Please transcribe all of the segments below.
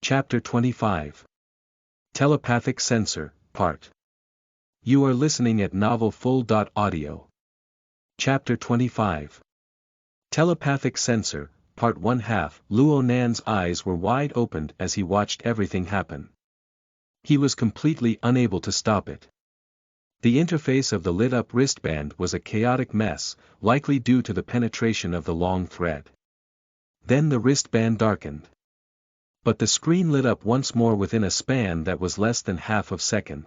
Chapter 25. Telepathic Sensor, Part. You are listening at novelfull.audio. Chapter 25. Telepathic Sensor, Part 1/2. Luo Nan's eyes were wide opened as he watched everything happen. He was completely unable to stop it. The interface of the lit-up wristband was a chaotic mess, likely due to the penetration of the long thread. Then the wristband darkened. But the screen lit up once more within a span that was less than half of a second.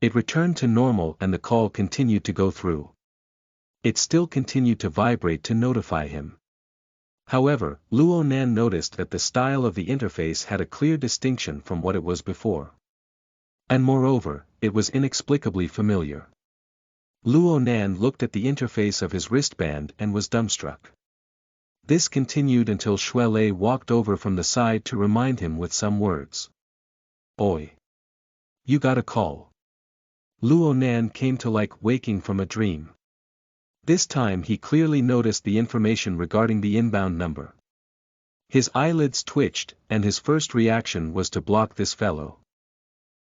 It returned to normal and the call continued to go through. It still continued to vibrate to notify him. However, Luo Nan noticed that the style of the interface had a clear distinction from what it was before. And moreover, it was inexplicably familiar. Luo Nan looked at the interface of his wristband and was dumbstruck. This continued until Shuelei walked over from the side to remind him with some words. "Oi! You got a call." Luo Nan came to like waking from a dream. This time he clearly noticed the information regarding the inbound number. His eyelids twitched, and his first reaction was to block this fellow.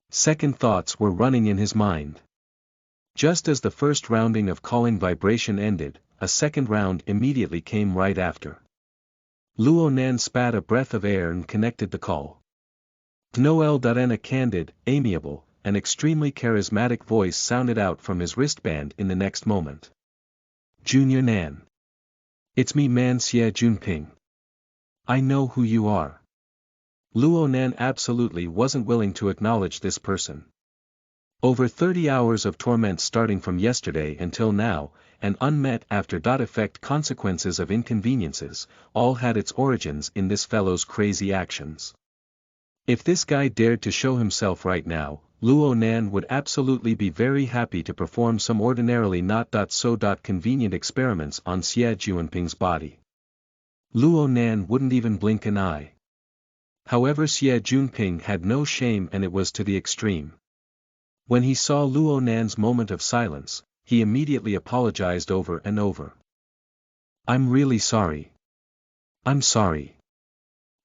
Second thoughts were running in his mind. Just as the first rounding of calling vibration ended, a second round immediately came right after. Luo Nan spat a breath of air and connected the call. Noel.n a candid, amiable, and extremely charismatic voice sounded out from his wristband in the next moment. "Junior Nan. It's me man Xie Junping. I know who you are." Luo Nan absolutely wasn't willing to acknowledge this person. Over 30 hours of torment starting from yesterday until now, and unmet after-effect consequences of inconveniences, all had its origins in this fellow's crazy actions. If this guy dared to show himself right now, Luo Nan would absolutely be very happy to perform some ordinarily not so convenient experiments on Xie Junping's body. Luo Nan wouldn't even blink an eye. However, Xie Junping had no shame, and it was to the extreme. When he saw Luo Nan's moment of silence, he immediately apologized over and over. "I'm really sorry. I'm sorry.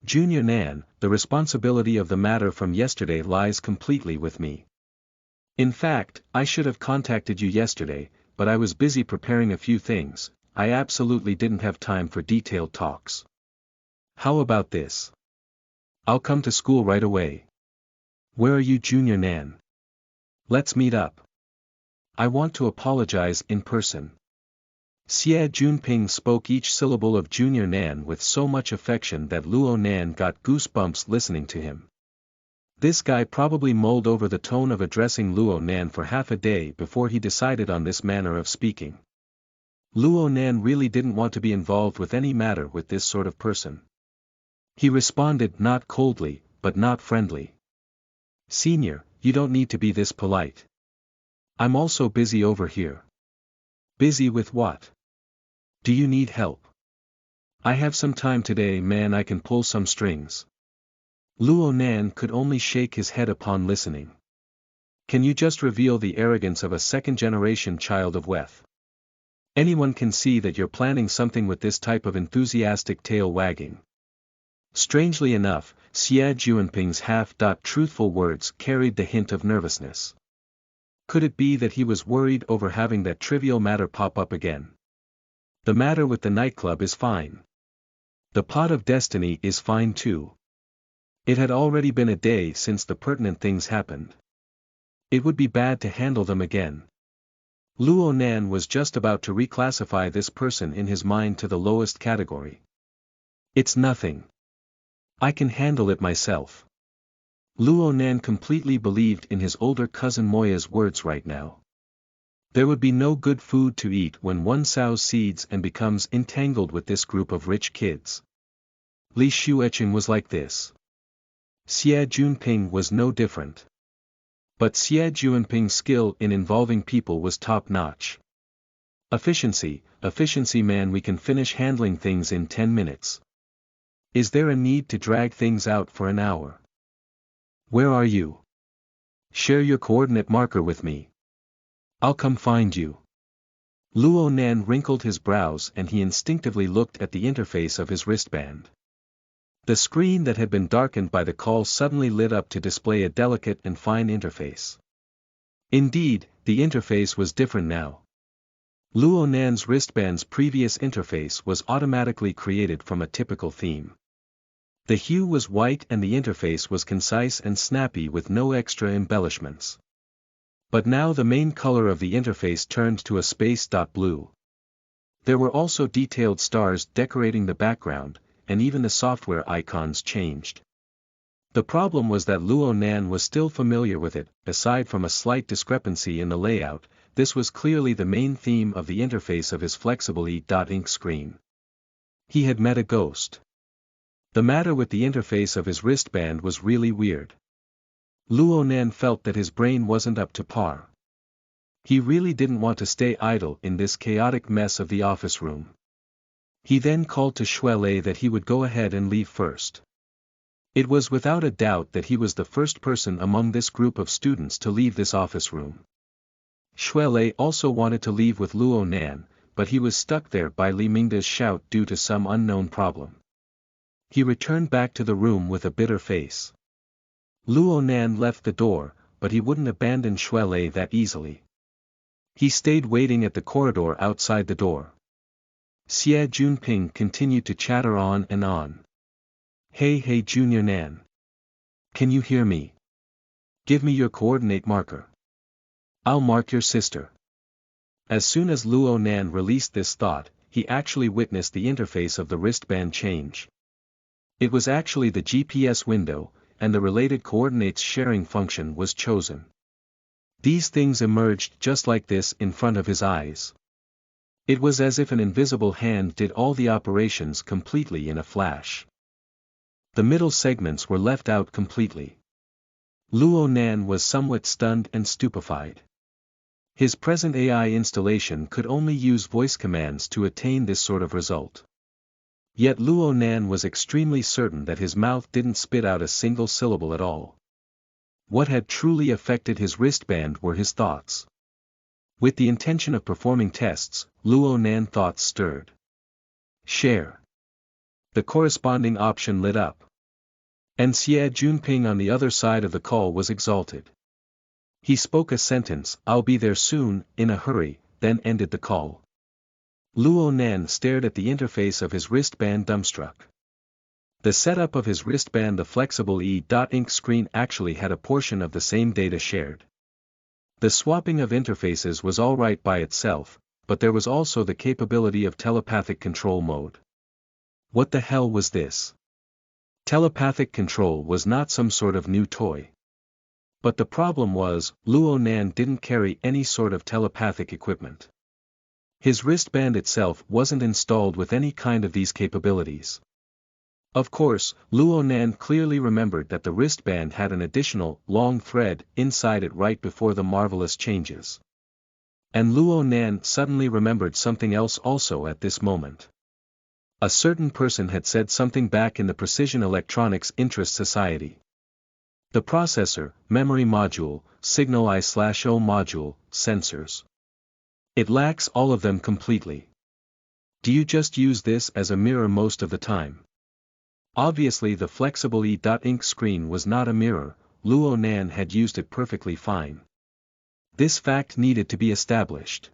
Junior Nan, the responsibility of the matter from yesterday lies completely with me. In fact, I should have contacted you yesterday, but I was busy preparing a few things. I absolutely didn't have time for detailed talks. How about this? I'll come to school right away. Where are you, Junior Nan? Let's meet up. I want to apologize in person." Xie Junping spoke each syllable of Junior Nan with so much affection that Luo Nan got goosebumps listening to him. This guy probably mulled over the tone of addressing Luo Nan for half a day before he decided on this manner of speaking. Luo Nan really didn't want to be involved with any matter with this sort of person. He responded not coldly, but not friendly. "Senior, you don't need to be this polite. I'm also busy over here." "Busy with what? Do you need help?" "I have some time today, man. I can pull some strings." Luo Nan could only shake his head upon listening. Can you just reveal the arrogance of a second-generation child of Weth? Anyone can see that you're planning something with this type of enthusiastic tail wagging. Strangely enough, Xie Junping's half-truthful words carried the hint of nervousness. Could it be that he was worried over having that trivial matter pop up again? The matter with the nightclub is fine. The pot of destiny is fine too. It had already been a day since the pertinent things happened. It would be bad to handle them again. Luo Nan was just about to reclassify this person in his mind to the lowest category. "It's nothing. I can handle it myself." Luo Nan completely believed in his older cousin Moya's words right now. There would be no good food to eat when one sows seeds and becomes entangled with this group of rich kids. Li Shueqing was like this. Xie Junping was no different. But Xie Junping's skill in involving people was top-notch. Efficiency man, we can finish handling things in 10 minutes. Is there a need to drag things out for an hour? Where are you? Share your coordinate marker with me. I'll come find you. Luo Nan wrinkled his brows and he instinctively looked at the interface of his wristband. The screen that had been darkened by the call suddenly lit up to display a delicate and fine interface. Indeed, the interface was different now. Luo Nan's wristband's previous interface was automatically created from a typical theme. The hue was white and the interface was concise and snappy with no extra embellishments. But now the main color of the interface turned to a space blue. There were also detailed stars decorating the background, and even the software icons changed. The problem was that Luo Nan was still familiar with it. Aside from a slight discrepancy in the layout, this was clearly the main theme of the interface of his flexible E.Ink screen. He had met a ghost. The matter with the interface of his wristband was really weird. Luo Nan felt that his brain wasn't up to par. He really didn't want to stay idle in this chaotic mess of the office room. He then called to Shuelei that he would go ahead and leave first. It was without a doubt that he was the first person among this group of students to leave this office room. Shuelei also wanted to leave with Luo Nan, but he was stuck there by Li Mingda's shout due to some unknown problem. He returned back to the room with a bitter face. Luo Nan left the door, but he wouldn't abandon Shuelei that easily. He stayed waiting at the corridor outside the door. Xie Junping continued to chatter on and on. Hey Junior Nan. Can you hear me? Give me your coordinate marker. I'll mark your sister. As soon as Luo Nan released this thought, he actually witnessed the interface of the wristband change. It was actually the GPS window, and the related coordinates sharing function was chosen. These things emerged just like this in front of his eyes. It was as if an invisible hand did all the operations completely in a flash. The middle segments were left out completely. Luo Nan was somewhat stunned and stupefied. His present AI installation could only use voice commands to attain this sort of result. Yet Luo Nan was extremely certain that his mouth didn't spit out a single syllable at all. What had truly affected his wristband were his thoughts. With the intention of performing tests, Luo Nan's thoughts stirred. Share. The corresponding option lit up. And Xie Junping on the other side of the call was exalted. He spoke a sentence, "I'll be there soon," in a hurry, then ended the call. Luo Nan stared at the interface of his wristband dumbstruck. The setup of his wristband, the flexible E.Ink screen, actually had a portion of the same data shared. The swapping of interfaces was alright by itself, but there was also the capability of telepathic control mode. What the hell was this? Telepathic control was not some sort of new toy. But the problem was, Luo Nan didn't carry any sort of telepathic equipment. His wristband itself wasn't installed with any kind of these capabilities. Of course, Luo Nan clearly remembered that the wristband had an additional, long thread inside it right before the marvelous changes. And Luo Nan suddenly remembered something else also at this moment. A certain person had said something back in the Precision Electronics Interest Society. The processor, memory module, signal I/O module, sensors. It lacks all of them completely. Do you just use this as a mirror most of the time? Obviously the flexible E.Ink screen was not a mirror. Luo Nan had used it perfectly fine. This fact needed to be established.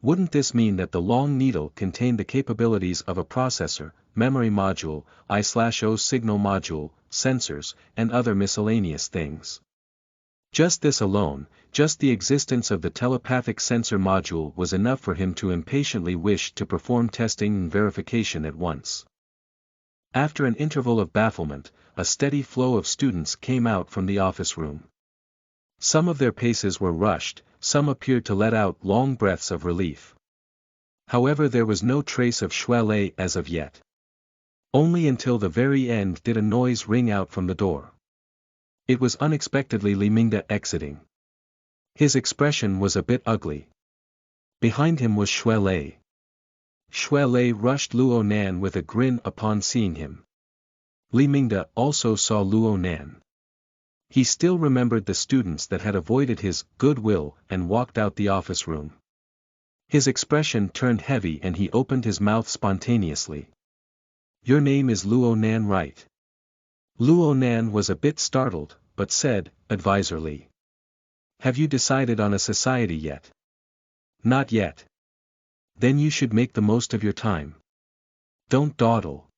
Wouldn't this mean that the long needle contained the capabilities of a processor, memory module, I/O signal module, sensors, and other miscellaneous things? Just this alone, just the existence of the telepathic sensor module was enough for him to impatiently wish to perform testing and verification at once. After an interval of bafflement, a steady flow of students came out from the office room. Some of their paces were rushed, some appeared to let out long breaths of relief. However, there was no trace of Shuelei as of yet. Only until the very end did a noise ring out from the door. It was unexpectedly Li Mingda exiting. His expression was a bit ugly. Behind him was Shuelei. Shuelei rushed Luo Nan with a grin upon seeing him. Li Mingda also saw Luo Nan. He still remembered the students that had avoided his goodwill and walked out the office room. His expression turned heavy and he opened his mouth spontaneously. Your name is Luo Nan, right? Luo Nan was a bit startled, but said, advisorily. Have you decided on a society yet? Not yet. Then you should make the most of your time. Don't dawdle.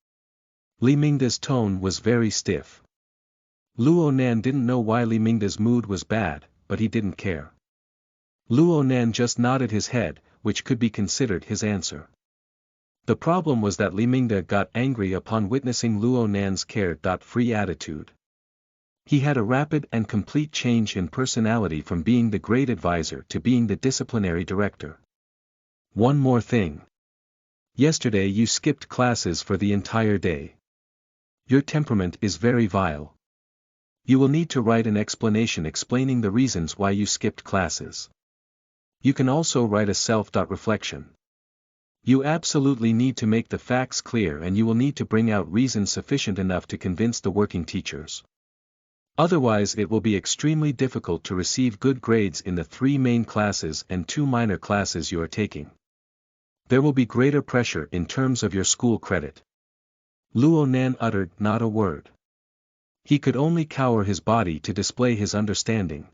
Li Mingda's tone was very stiff. Luo Nan didn't know why Li Mingda's mood was bad, but he didn't care. Luo Nan just nodded his head, which could be considered his answer. The problem was that Li Mingda got angry upon witnessing Luo Nan's carefree attitude. He had a rapid and complete change in personality from being the great advisor to being the disciplinary director. One more thing. Yesterday you skipped classes for the entire day. Your temperament is very vile. You will need to write an explanation explaining the reasons why you skipped classes. You can also write a self-reflection. You absolutely need to make the facts clear, and you will need to bring out reasons sufficient enough to convince the working teachers. Otherwise it will be extremely difficult to receive good grades in the 3 main classes and 2 minor classes you are taking. There will be greater pressure in terms of your school credit. Luo Nan uttered not a word. He could only cower his body to display his understanding.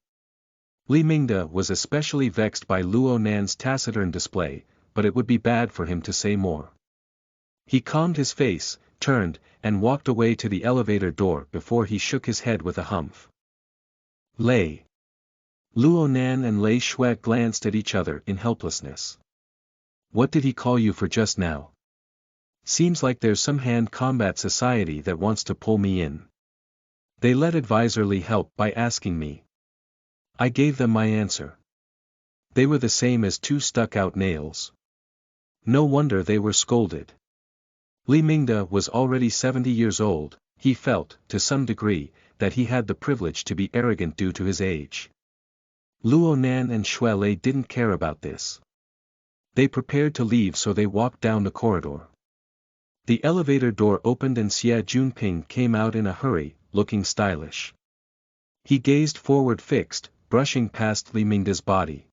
Li Mingda was especially vexed by Luo Nan's taciturn display, but it would be bad for him to say more. He calmed his face, turned, and walked away to the elevator door before he shook his head with a humph. Lei. Luo Nan and Lei Shui glanced at each other in helplessness. What did he call you for just now? Seems like there's some hand combat society that wants to pull me in. They let advisorly help by asking me. I gave them my answer. They were the same as 2 stuck-out nails. No wonder they were scolded. Li Mingda was already 70 years old. He felt, to some degree, that he had the privilege to be arrogant due to his age. Luo Nan and Shui Lei didn't care about this. They prepared to leave, so they walked down the corridor. The elevator door opened and Xie Junping came out in a hurry, looking stylish. He gazed forward fixed, brushing past Li Mingda's body.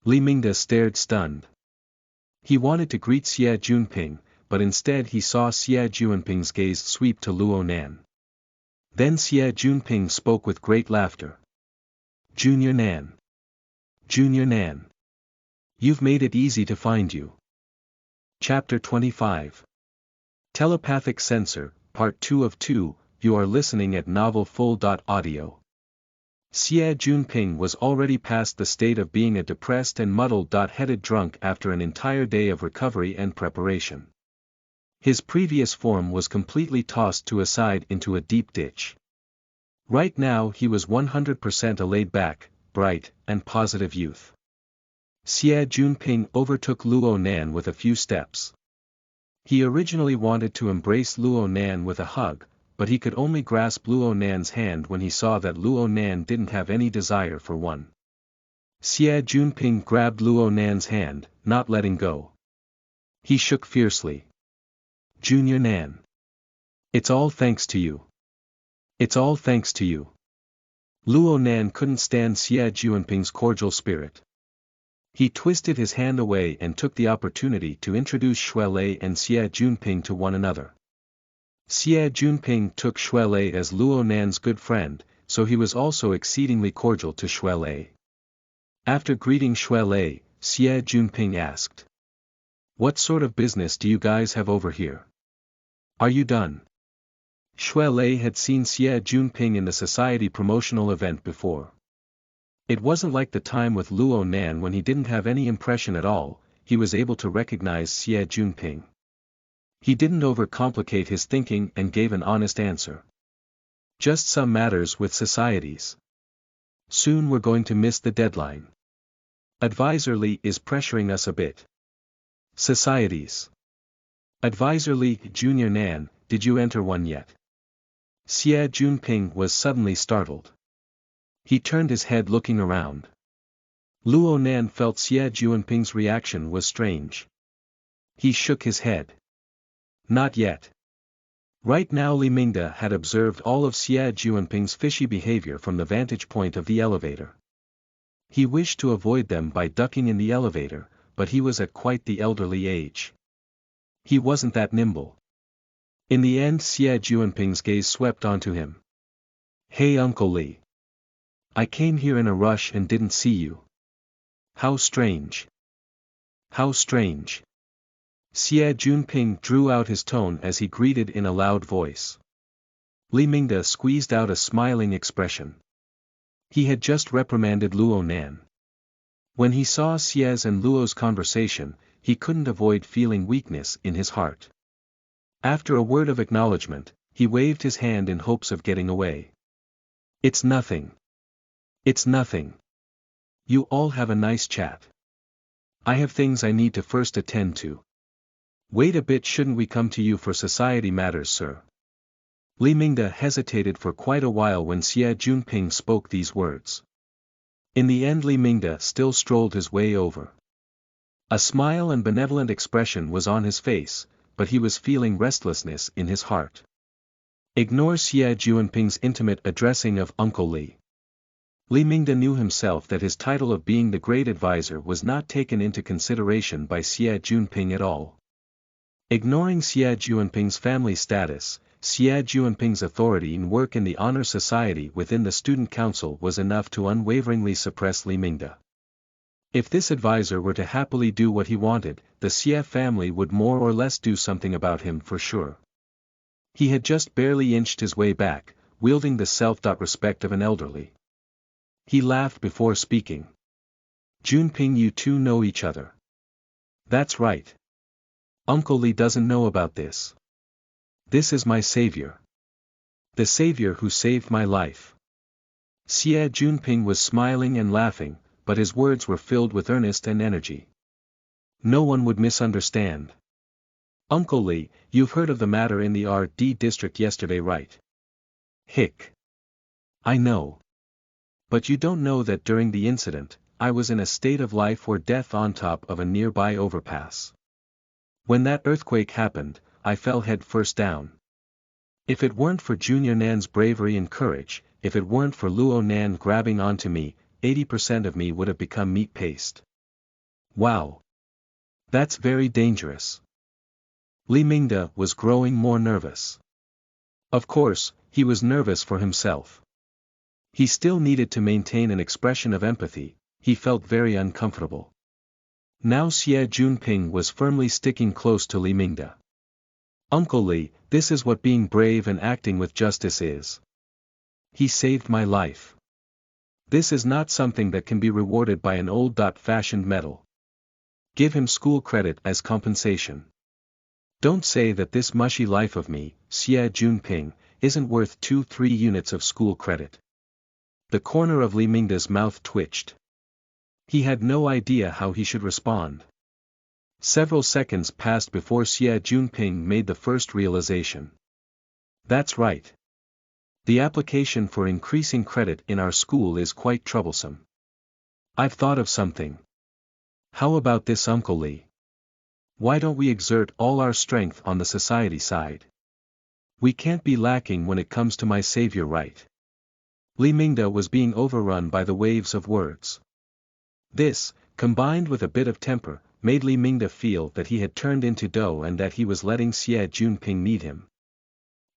Li Mingda stared stunned. He wanted to greet Xie Junping, but instead he saw Xie Junping's gaze sweep to Luo Nan. Then Xie Junping spoke with great laughter. Junior Nan. Junior Nan. You've made it easy to find you. Chapter 25. Telepathic Sensor, Part 2 of 2, you are listening at novelfull.audio. Xie Junping was already past the state of being a depressed and muddled-headed drunk after an entire day of recovery and preparation. His previous form was completely tossed to a side into a deep ditch. Right now he was 100% a laid-back, bright, and positive youth. Xie Junping overtook Luo Nan with a few steps. He originally wanted to embrace Luo Nan with a hug, but he could only grasp Luo Nan's hand when he saw that Luo Nan didn't have any desire for one. Xie Junping grabbed Luo Nan's hand, not letting go. He shook fiercely. Junior Nan. It's all thanks to you. It's all thanks to you. Luo Nan couldn't stand Xie Junping's cordial spirit. He twisted his hand away and took the opportunity to introduce Shui Lei and Xie Junping to one another. Xie Junping took Shui Lei as Luo Nan's good friend, so he was also exceedingly cordial to Shui Lei. After greeting Shui Lei, Xie Junping asked. What sort of business do you guys have over here? Are you done? Shui Lei had seen Xie Junping in the society promotional event before. It wasn't like the time with Luo Nan when he didn't have any impression at all. He was able to recognize Xie Junping. He didn't overcomplicate his thinking and gave an honest answer. Just some matters with societies. Soon we're going to miss the deadline. Advisor Li is pressuring us a bit. Societies. Advisor Li, Junior Nan, did you enter one yet? Xie Junping was suddenly startled. He turned his head looking around. Luo Nan felt Xie Junping's reaction was strange. He shook his head. Not yet. Right now Li Mingda had observed all of Xie Junping's fishy behavior from the vantage point of the elevator. He wished to avoid them by ducking in the elevator, but he was at quite the elderly age. He wasn't that nimble. In the end Xie Juanping's gaze swept onto him. Hey Uncle Li. I came here in a rush and didn't see you. How strange. How strange. Xie Junping drew out his tone as he greeted in a loud voice. Li Mingde squeezed out a smiling expression. He had just reprimanded Luo Nan. When he saw Xie's and Luo's conversation, he couldn't avoid feeling weakness in his heart. After a word of acknowledgement, he waved his hand in hopes of getting away. It's nothing. It's nothing. You all have a nice chat. I have things I need to first attend to. Wait a bit, shouldn't we come to you for society matters, sir? Li Mingde hesitated for quite a while when Xie Junping spoke these words. In the end Li Mingde still strolled his way over. A smile and benevolent expression was on his face, but he was feeling restlessness in his heart. Ignore Xie Junping's intimate addressing of Uncle Li. Li Mingde knew himself that his title of being the great advisor was not taken into consideration by Xie Junping at all. Ignoring Xie Junping's family status, Xie Junping's authority and work in the honor society within the student council was enough to unwaveringly suppress Li Mingde. If this advisor were to happily do what he wanted, the Xie family would more or less do something about him for sure. He had just barely inched his way back, wielding the self-respect of an elderly. He laughed before speaking. Junping, you two know each other. That's right. Uncle Li doesn't know about this. This is my savior. The savior who saved my life. Xie Junping was smiling and laughing, but his words were filled with earnest and energy. No one would misunderstand. Uncle Li, you've heard of the matter in the RD district yesterday, right? Hick. I know. But you don't know that during the incident, I was in a state of life or death on top of a nearby overpass. When that earthquake happened, I fell head first down. If it weren't for Junior Nan's bravery and courage, if it weren't for Luo Nan grabbing onto me, 80% of me would have become meat paste. Wow. That's very dangerous. Li Mingde was growing more nervous. Of course, he was nervous for himself. He still needed to maintain an expression of empathy. He felt very uncomfortable. Now Xie Junping was firmly sticking close to Li Mingde. Uncle Li, this is what being brave and acting with justice is. He saved my life. This is not something that can be rewarded by an old-fashioned medal. Give him school credit as compensation. Don't say that this mushy life of me, Xie Junping, isn't worth 2-3 units of school credit. The corner of Li Mingde's mouth twitched. He had no idea how he should respond. Several seconds passed before Xie Junping made the first realization. That's right. The application for increasing credit in our school is quite troublesome. I've thought of something. How about this, Uncle Li? Why don't we exert all our strength on the society side? We can't be lacking when it comes to my savior, right? Li Mingde was being overrun by the waves of words. This, combined with a bit of temper, made Li Mingde feel that he had turned into dough and that he was letting Xie Junping need him.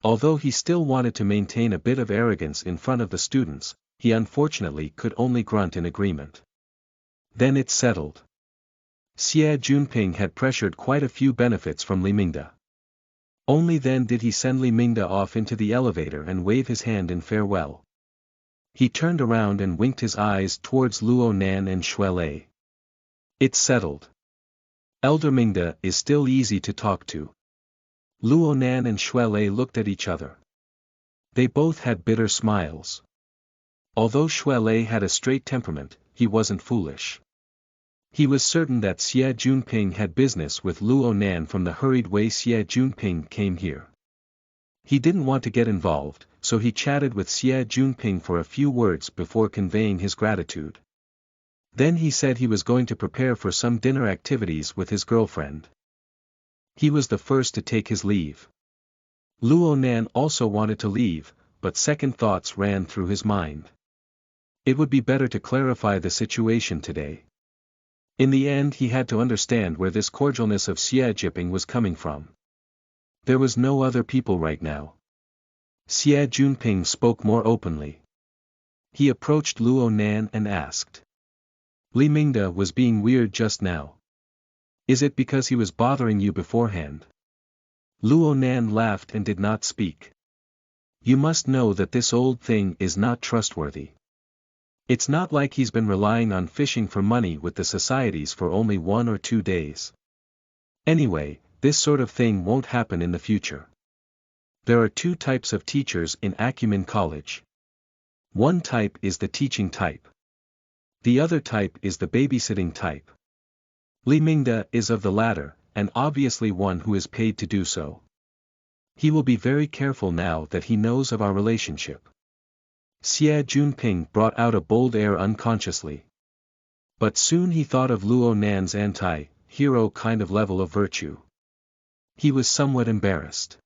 Although he still wanted to maintain a bit of arrogance in front of the students, he unfortunately could only grunt in agreement. Then it's settled. Xie Junping had pressured quite a few benefits from Li Mingde. Only then did he send Li Mingde off into the elevator and wave his hand in farewell. He turned around and winked his eyes towards Luo Nan and Xue Lei. It's settled. Elder Mingde is still easy to talk to. Luo Nan and Xue Lei looked at each other. They both had bitter smiles. Although Xue Lei had a straight temperament, he wasn't foolish. He was certain that Xie Junping had business with Luo Nan from the hurried way Xie Junping came here. He didn't want to get involved, so he chatted with Xie Junping for a few words before conveying his gratitude. Then he said he was going to prepare for some dinner activities with his girlfriend. He was the first to take his leave. Luo Nan also wanted to leave, but second thoughts ran through his mind. It would be better to clarify the situation today. In the end he had to understand where this cordialness of Xie Junping was coming from. There was no other people right now. Xie Junping spoke more openly. He approached Luo Nan and asked. Li Mingda was being weird just now. Is it because he was bothering you beforehand? Luo Nan laughed and did not speak. You must know that this old thing is not trustworthy. It's not like he's been relying on fishing for money with the societies for only 1 or 2 days. Anyway, this sort of thing won't happen in the future. There are 2 types of teachers in Acumen College. One type is the teaching type. The other type is the babysitting type. Li Mingda is of the latter, and obviously one who is paid to do so. He will be very careful now that he knows of our relationship. Xie Junping brought out a bold air unconsciously. But soon he thought of Luo Nan's anti-hero kind of level of virtue. He was somewhat embarrassed.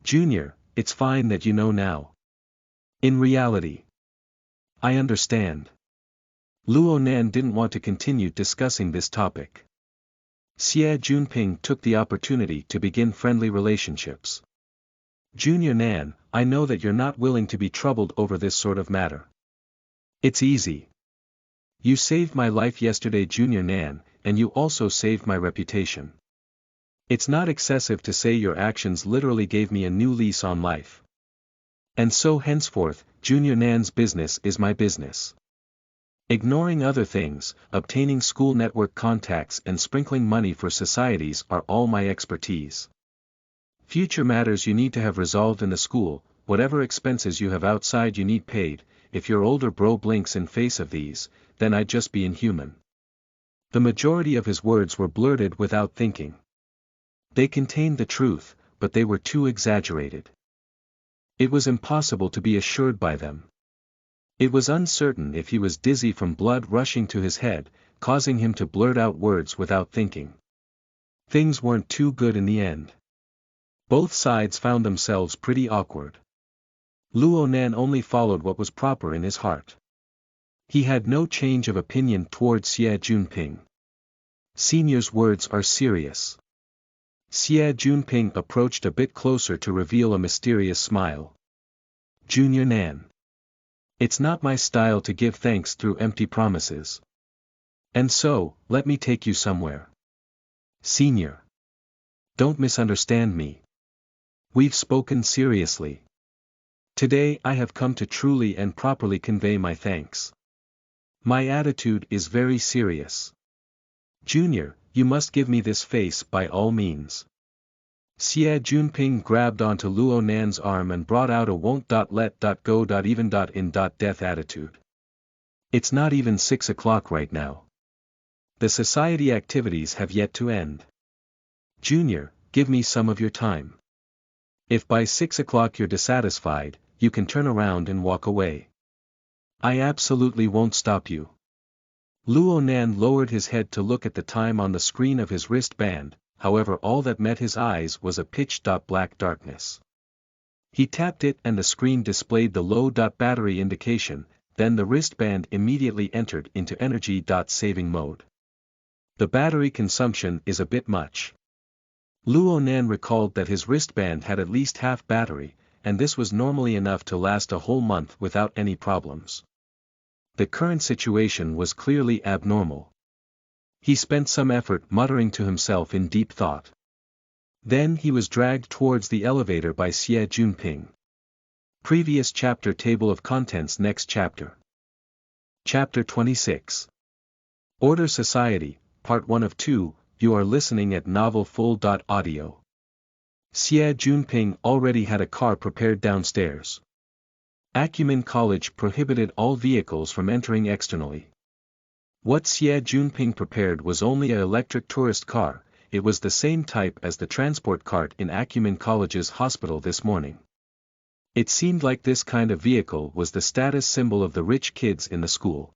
Junior, it's fine that you know now. In reality, I understand. Luo Nan didn't want to continue discussing this topic. Xie Junping took the opportunity to begin friendly relationships. Junior Nan, I know that you're not willing to be troubled over this sort of matter. It's easy. You saved my life yesterday, Junior Nan, and you also saved my reputation. It's not excessive to say your actions literally gave me a new lease on life. And so henceforth, Junior Nan's business is my business. Ignoring other things, obtaining school network contacts and sprinkling money for societies are all my expertise. Future matters you need to have resolved in the school, whatever expenses you have outside you need paid. If your older bro blinks in face of these, then I'd just be inhuman. The majority of his words were blurted without thinking. They contained the truth, but they were too exaggerated. It was impossible to be assured by them. It was uncertain if he was dizzy from blood rushing to his head, causing him to blurt out words without thinking. Things weren't too good in the end. Both sides found themselves pretty awkward. Luo Nan only followed what was proper in his heart. He had no change of opinion towards Xie Junping. Senior's words are serious. Xie Junping approached a bit closer to reveal a mysterious smile. Junior Nan. It's not my style to give thanks through empty promises. And so, let me take you somewhere. Senior. Don't misunderstand me. We've spoken seriously. Today I have come to truly and properly convey my thanks. My attitude is very serious. Junior, you must give me this face by all means. Xie Junping grabbed onto Luo Nan's arm and brought out a won't.let.go.even.in.death attitude. It's not even 6 o'clock right now. The society activities have yet to end. Junior, give me some of your time. If by 6 o'clock you're dissatisfied, you can turn around and walk away. I absolutely won't stop you. Luo Nan lowered his head to look at the time on the screen of his wristband, however all that met his eyes was a pitch-black darkness. He tapped it and the screen displayed the low battery indication, then the wristband immediately entered into energy-saving mode. The battery consumption is a bit much. Luo Nan recalled that his wristband had at least half battery, and this was normally enough to last a whole month without any problems. The current situation was clearly abnormal. He spent some effort muttering to himself in deep thought. Then he was dragged towards the elevator by Xie Junping. Previous chapter table of contents. Next chapter. Chapter 26. Order Society, Part 1 of 2, you are listening at novelfull.audio. Xie Junping already had a car prepared downstairs. Acumen College prohibited all vehicles from entering externally. What Xie Junping prepared was only an electric tourist car. It was the same type as the transport cart in Acumen College's hospital this morning. It seemed like this kind of vehicle was the status symbol of the rich kids in the school.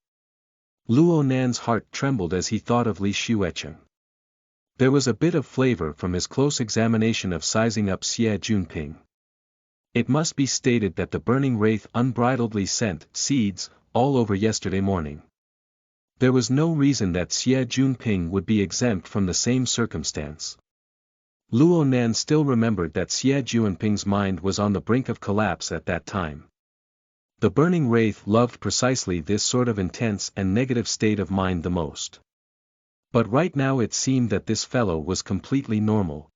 Luo Nan's heart trembled as he thought of Li Xuecheng. There was a bit of flavor from his close examination of sizing up Xie Junping. It must be stated that the burning wraith unbridledly sent seeds all over yesterday morning. There was no reason that Xie Junping would be exempt from the same circumstance. Luo Nan still remembered that Xie Juanping's mind was on the brink of collapse at that time. The burning wraith loved precisely this sort of intense and negative state of mind the most. But right now it seemed that this fellow was completely normal.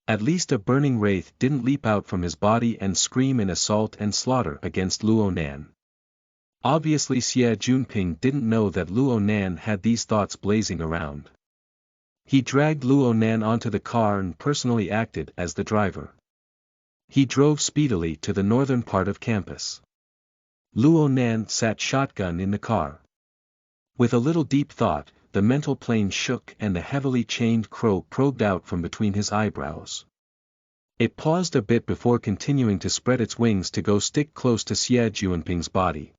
At least a burning wraith didn't leap out from his body and scream in assault and slaughter against Luo Nan. Obviously Xie Junping didn't know that Luo Nan had these thoughts blazing around. He dragged Luo Nan onto the car and personally acted as the driver. He drove speedily to the northern part of campus. Luo Nan sat shotgun in the car. With a little deep thought, the mental plane shook and the heavily chained crow probed out from between his eyebrows. It paused a bit before continuing to spread its wings to go stick close to Xie Juanping's body.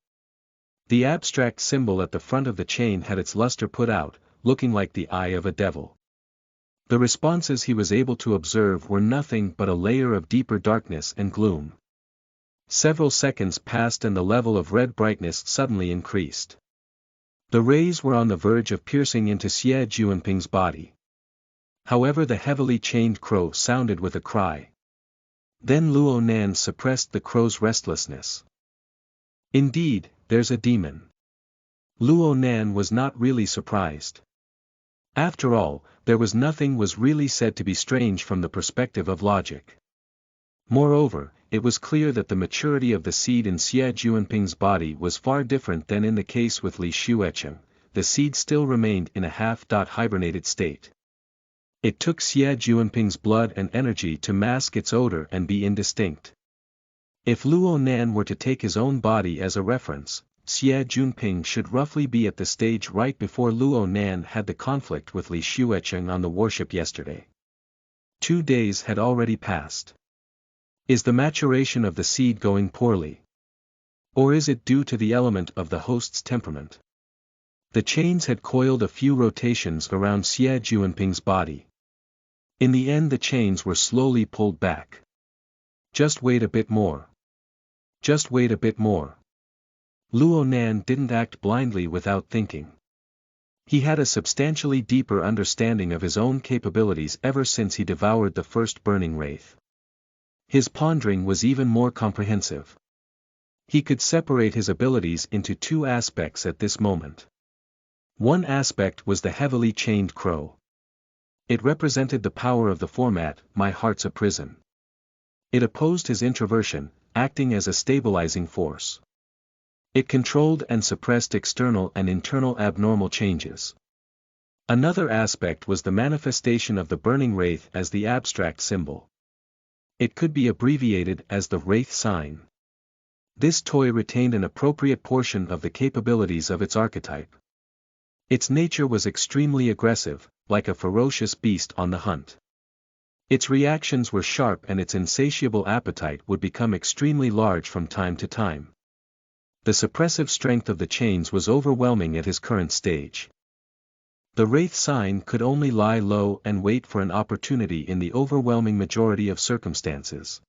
The abstract symbol at the front of the chain had its luster put out, looking like the eye of a devil. The responses he was able to observe were nothing but a layer of deeper darkness and gloom. Several seconds passed and the level of red brightness suddenly increased. The rays were on the verge of piercing into Xie Juanping's body. However, the heavily chained crow sounded with a cry. Then Luo Nan suppressed the crow's restlessness. Indeed, there's a demon. Luo Nan was not really surprised. After all, there was nothing was really said to be strange from the perspective of logic. Moreover, it was clear that the maturity of the seed in Xie Juanping's body was far different than in the case with Li Xuecheng. The seed still remained in a half-hibernated state. It took Xie Juanping's blood and energy to mask its odor and be indistinct. If Luo Nan were to take his own body as a reference, Xie Junping should roughly be at the stage right before Luo Nan had the conflict with Li Xuecheng on the warship yesterday. 2 days had already passed. Is the maturation of the seed going poorly? Or is it due to the element of the host's temperament? The chains had coiled a few rotations around Xie Juanping's body. In the end the chains were slowly pulled back. Just wait a bit more. Just wait a bit more. Luo Nan didn't act blindly without thinking. He had a substantially deeper understanding of his own capabilities ever since he devoured the first burning wraith. His pondering was even more comprehensive. He could separate his abilities into 2 aspects at this moment. One aspect was the heavily chained crow. It represented the power of the format, "My heart's a prison." It opposed his introversion, acting as a stabilizing force. It controlled and suppressed external and internal abnormal changes. Another aspect was the manifestation of the burning wraith as the abstract symbol. It could be abbreviated as the wraith sign. This toy retained an appropriate portion of the capabilities of its archetype. Its nature was extremely aggressive, like a ferocious beast on the hunt. Its reactions were sharp and its insatiable appetite would become extremely large from time to time. The suppressive strength of the chains was overwhelming at his current stage. The wraith sign could only lie low and wait for an opportunity in the overwhelming majority of circumstances.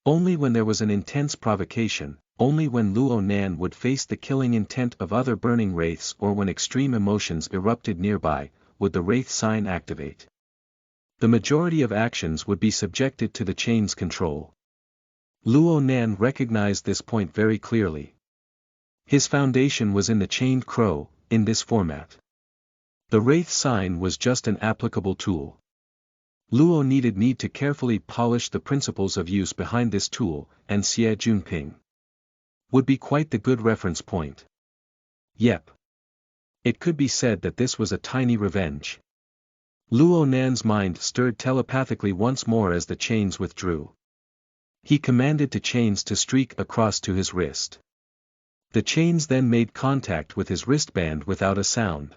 Only when there was an intense provocation, only when Luo Nan would face the killing intent of other burning wraiths or when extreme emotions erupted nearby, would the wraith sign activate. The majority of actions would be subjected to the chain's control. Luo Nan recognized this point very clearly. His foundation was in the chained crow, in this format. The wraith sign was just an applicable tool. Luo needed to carefully polish the principles of use behind this tool, and Xie Junping would be quite the good reference point. Yep. It could be said that this was a tiny revenge. Luo Nan's mind stirred telepathically once more as the chains withdrew. He commanded the chains to streak across to his wrist. The chains then made contact with his wristband without a sound.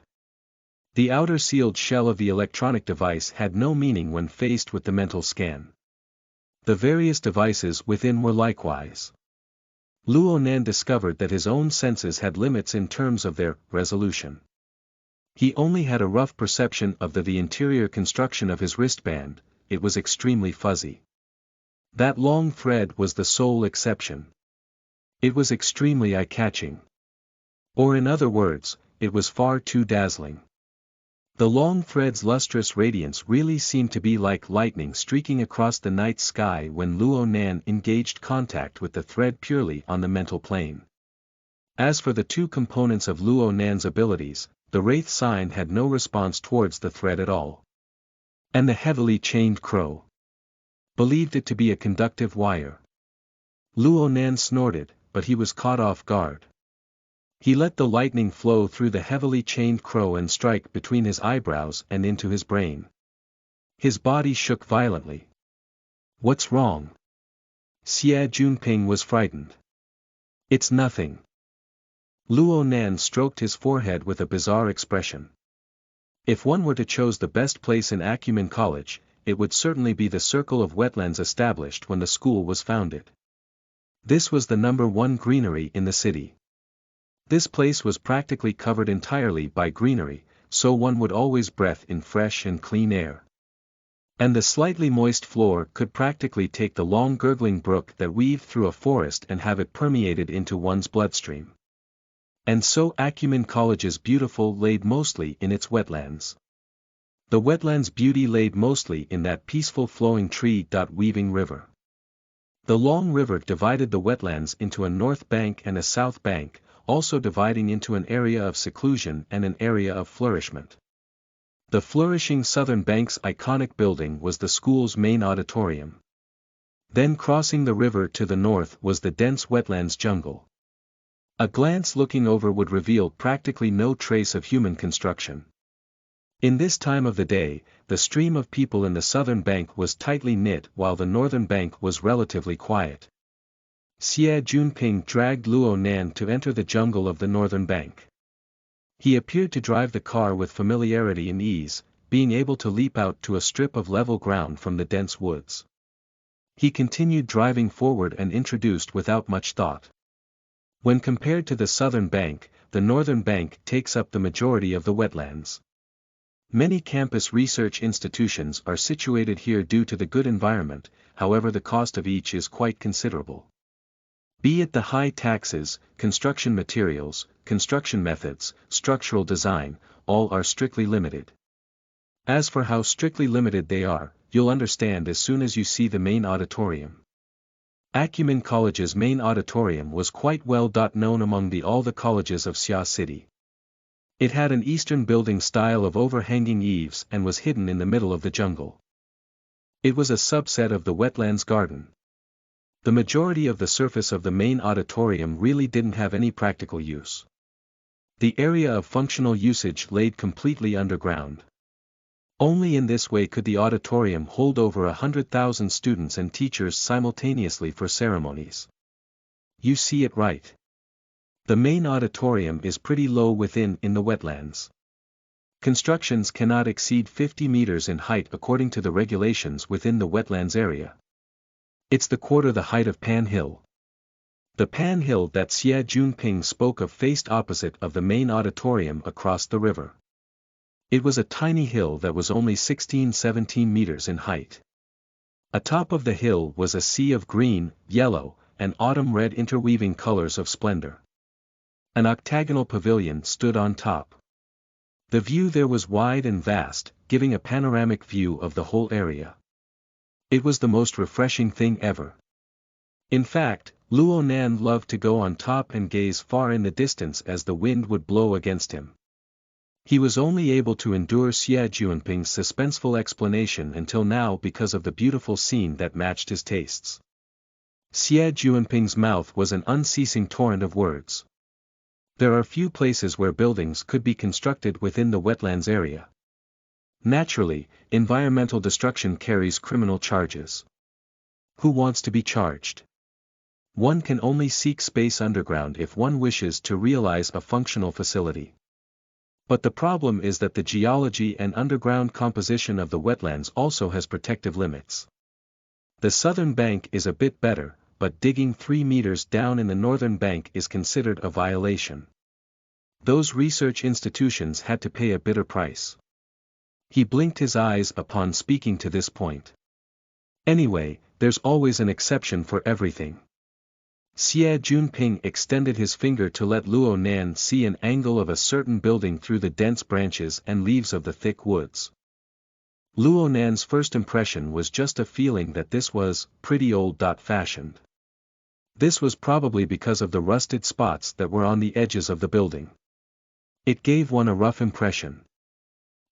The outer sealed shell of the electronic device had no meaning when faced with the mental scan. The various devices within were likewise. Luo Nan discovered that his own senses had limits in terms of their resolution. He only had a rough perception of the interior construction of his wristband. It was extremely fuzzy. That long thread was the sole exception. It was extremely eye-catching. Or in other words, it was far too dazzling. The long thread's lustrous radiance really seemed to be like lightning streaking across the night sky when Luo Nan engaged contact with the thread purely on the mental plane. As for the two components of Luo Nan's abilities, the Wraith sign had no response towards the thread at all. And the heavily chained crow believed it to be a conductive wire. Luo Nan snorted, but he was caught off guard. He let the lightning flow through the heavily chained crow and strike between his eyebrows and into his brain. His body shook violently. "What's wrong?" Xie Junping was frightened. "It's nothing." Luo Nan stroked his forehead with a bizarre expression. If one were to choose the best place in Acumen College, it would certainly be the circle of wetlands established when the school was founded. This was the #1 greenery in the city. This place was practically covered entirely by greenery, so one would always breathe in fresh and clean air. And the slightly moist floor could practically take the long gurgling brook that weaved through a forest and have it permeated into one's bloodstream. And so Acumen College's beautiful laid mostly in its wetlands. The wetlands' beauty laid mostly in that peaceful flowing tree-weaving river. The long river divided the wetlands into a north bank and a south bank, also dividing into an area of seclusion and an area of flourishment. The flourishing southern bank's iconic building was the school's main auditorium. Then crossing the river to the north was the dense wetlands jungle. A glance looking over would reveal practically no trace of human construction. In this time of the day, the stream of people in the southern bank was tightly knit while the northern bank was relatively quiet. Xie Junping dragged Luo Nan to enter the jungle of the northern bank. He appeared to drive the car with familiarity and ease, being able to leap out to a strip of level ground from the dense woods. He continued driving forward and introduced without much thought. When compared to the southern bank, the northern bank takes up the majority of the wetlands. Many campus research institutions are situated here due to the good environment, however the cost of each is quite considerable. Be it the high taxes, construction materials, construction methods, structural design, all are strictly limited. As for how strictly limited they are, you'll understand as soon as you see the main auditorium. Acumen College's main auditorium was quite well known among all the colleges of Xia City. It had an eastern building style of overhanging eaves and was hidden in the middle of the jungle. It was a subset of the wetlands garden. The majority of the surface of the main auditorium really didn't have any practical use. The area of functional usage laid completely underground. Only in this way could the auditorium hold over 100,000 students and teachers simultaneously for ceremonies. You see it right. The main auditorium is pretty low within the wetlands. Constructions cannot exceed 50 meters in height according to the regulations within the wetlands area. It's the quarter the height of Pan Hill. The Pan Hill that Xie Junping spoke of faced opposite of the main auditorium across the river. It was a tiny hill that was only 16-17 meters in height. Atop of the hill was a sea of green, yellow, and autumn red interweaving colors of splendor. An octagonal pavilion stood on top. The view there was wide and vast, giving a panoramic view of the whole area. It was the most refreshing thing ever. In fact, Luo Nan loved to go on top and gaze far in the distance as the wind would blow against him. He was only able to endure Xie Junping's suspenseful explanation until now because of the beautiful scene that matched his tastes. Xie Junping's mouth was an unceasing torrent of words. There are few places where buildings could be constructed within the wetlands area. Naturally, environmental destruction carries criminal charges. Who wants to be charged? One can only seek space underground if one wishes to realize a functional facility. But the problem is that the geology and underground composition of the wetlands also has protective limits. The southern bank is a bit better, but digging 3 meters down in the northern bank is considered a violation. Those research institutions had to pay a bitter price. He blinked his eyes upon speaking to this point. Anyway, there's always an exception for everything. Xie Junping extended his finger to let Luo Nan see an angle of a certain building through the dense branches and leaves of the thick woods. Luo Nan's first impression was just a feeling that this was pretty old-fashioned. This was probably because of the rusted spots that were on the edges of the building. It gave one a rough impression.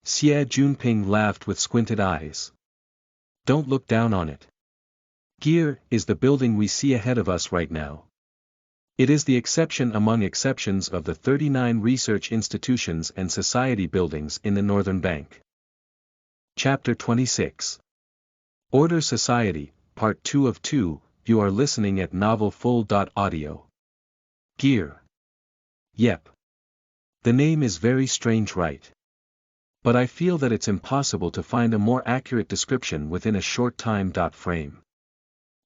Xie Junping laughed with squinted eyes. Don't look down on it. Gear is the building we see ahead of us right now. It is the exception among exceptions of the 39 research institutions and society buildings in the Northern Bank. Chapter 26. Order Society, Part 2 of 2, you are listening at novelfull.audio. Gear. Yep. The name is very strange, right? But I feel that it's impossible to find a more accurate description within a short time frame.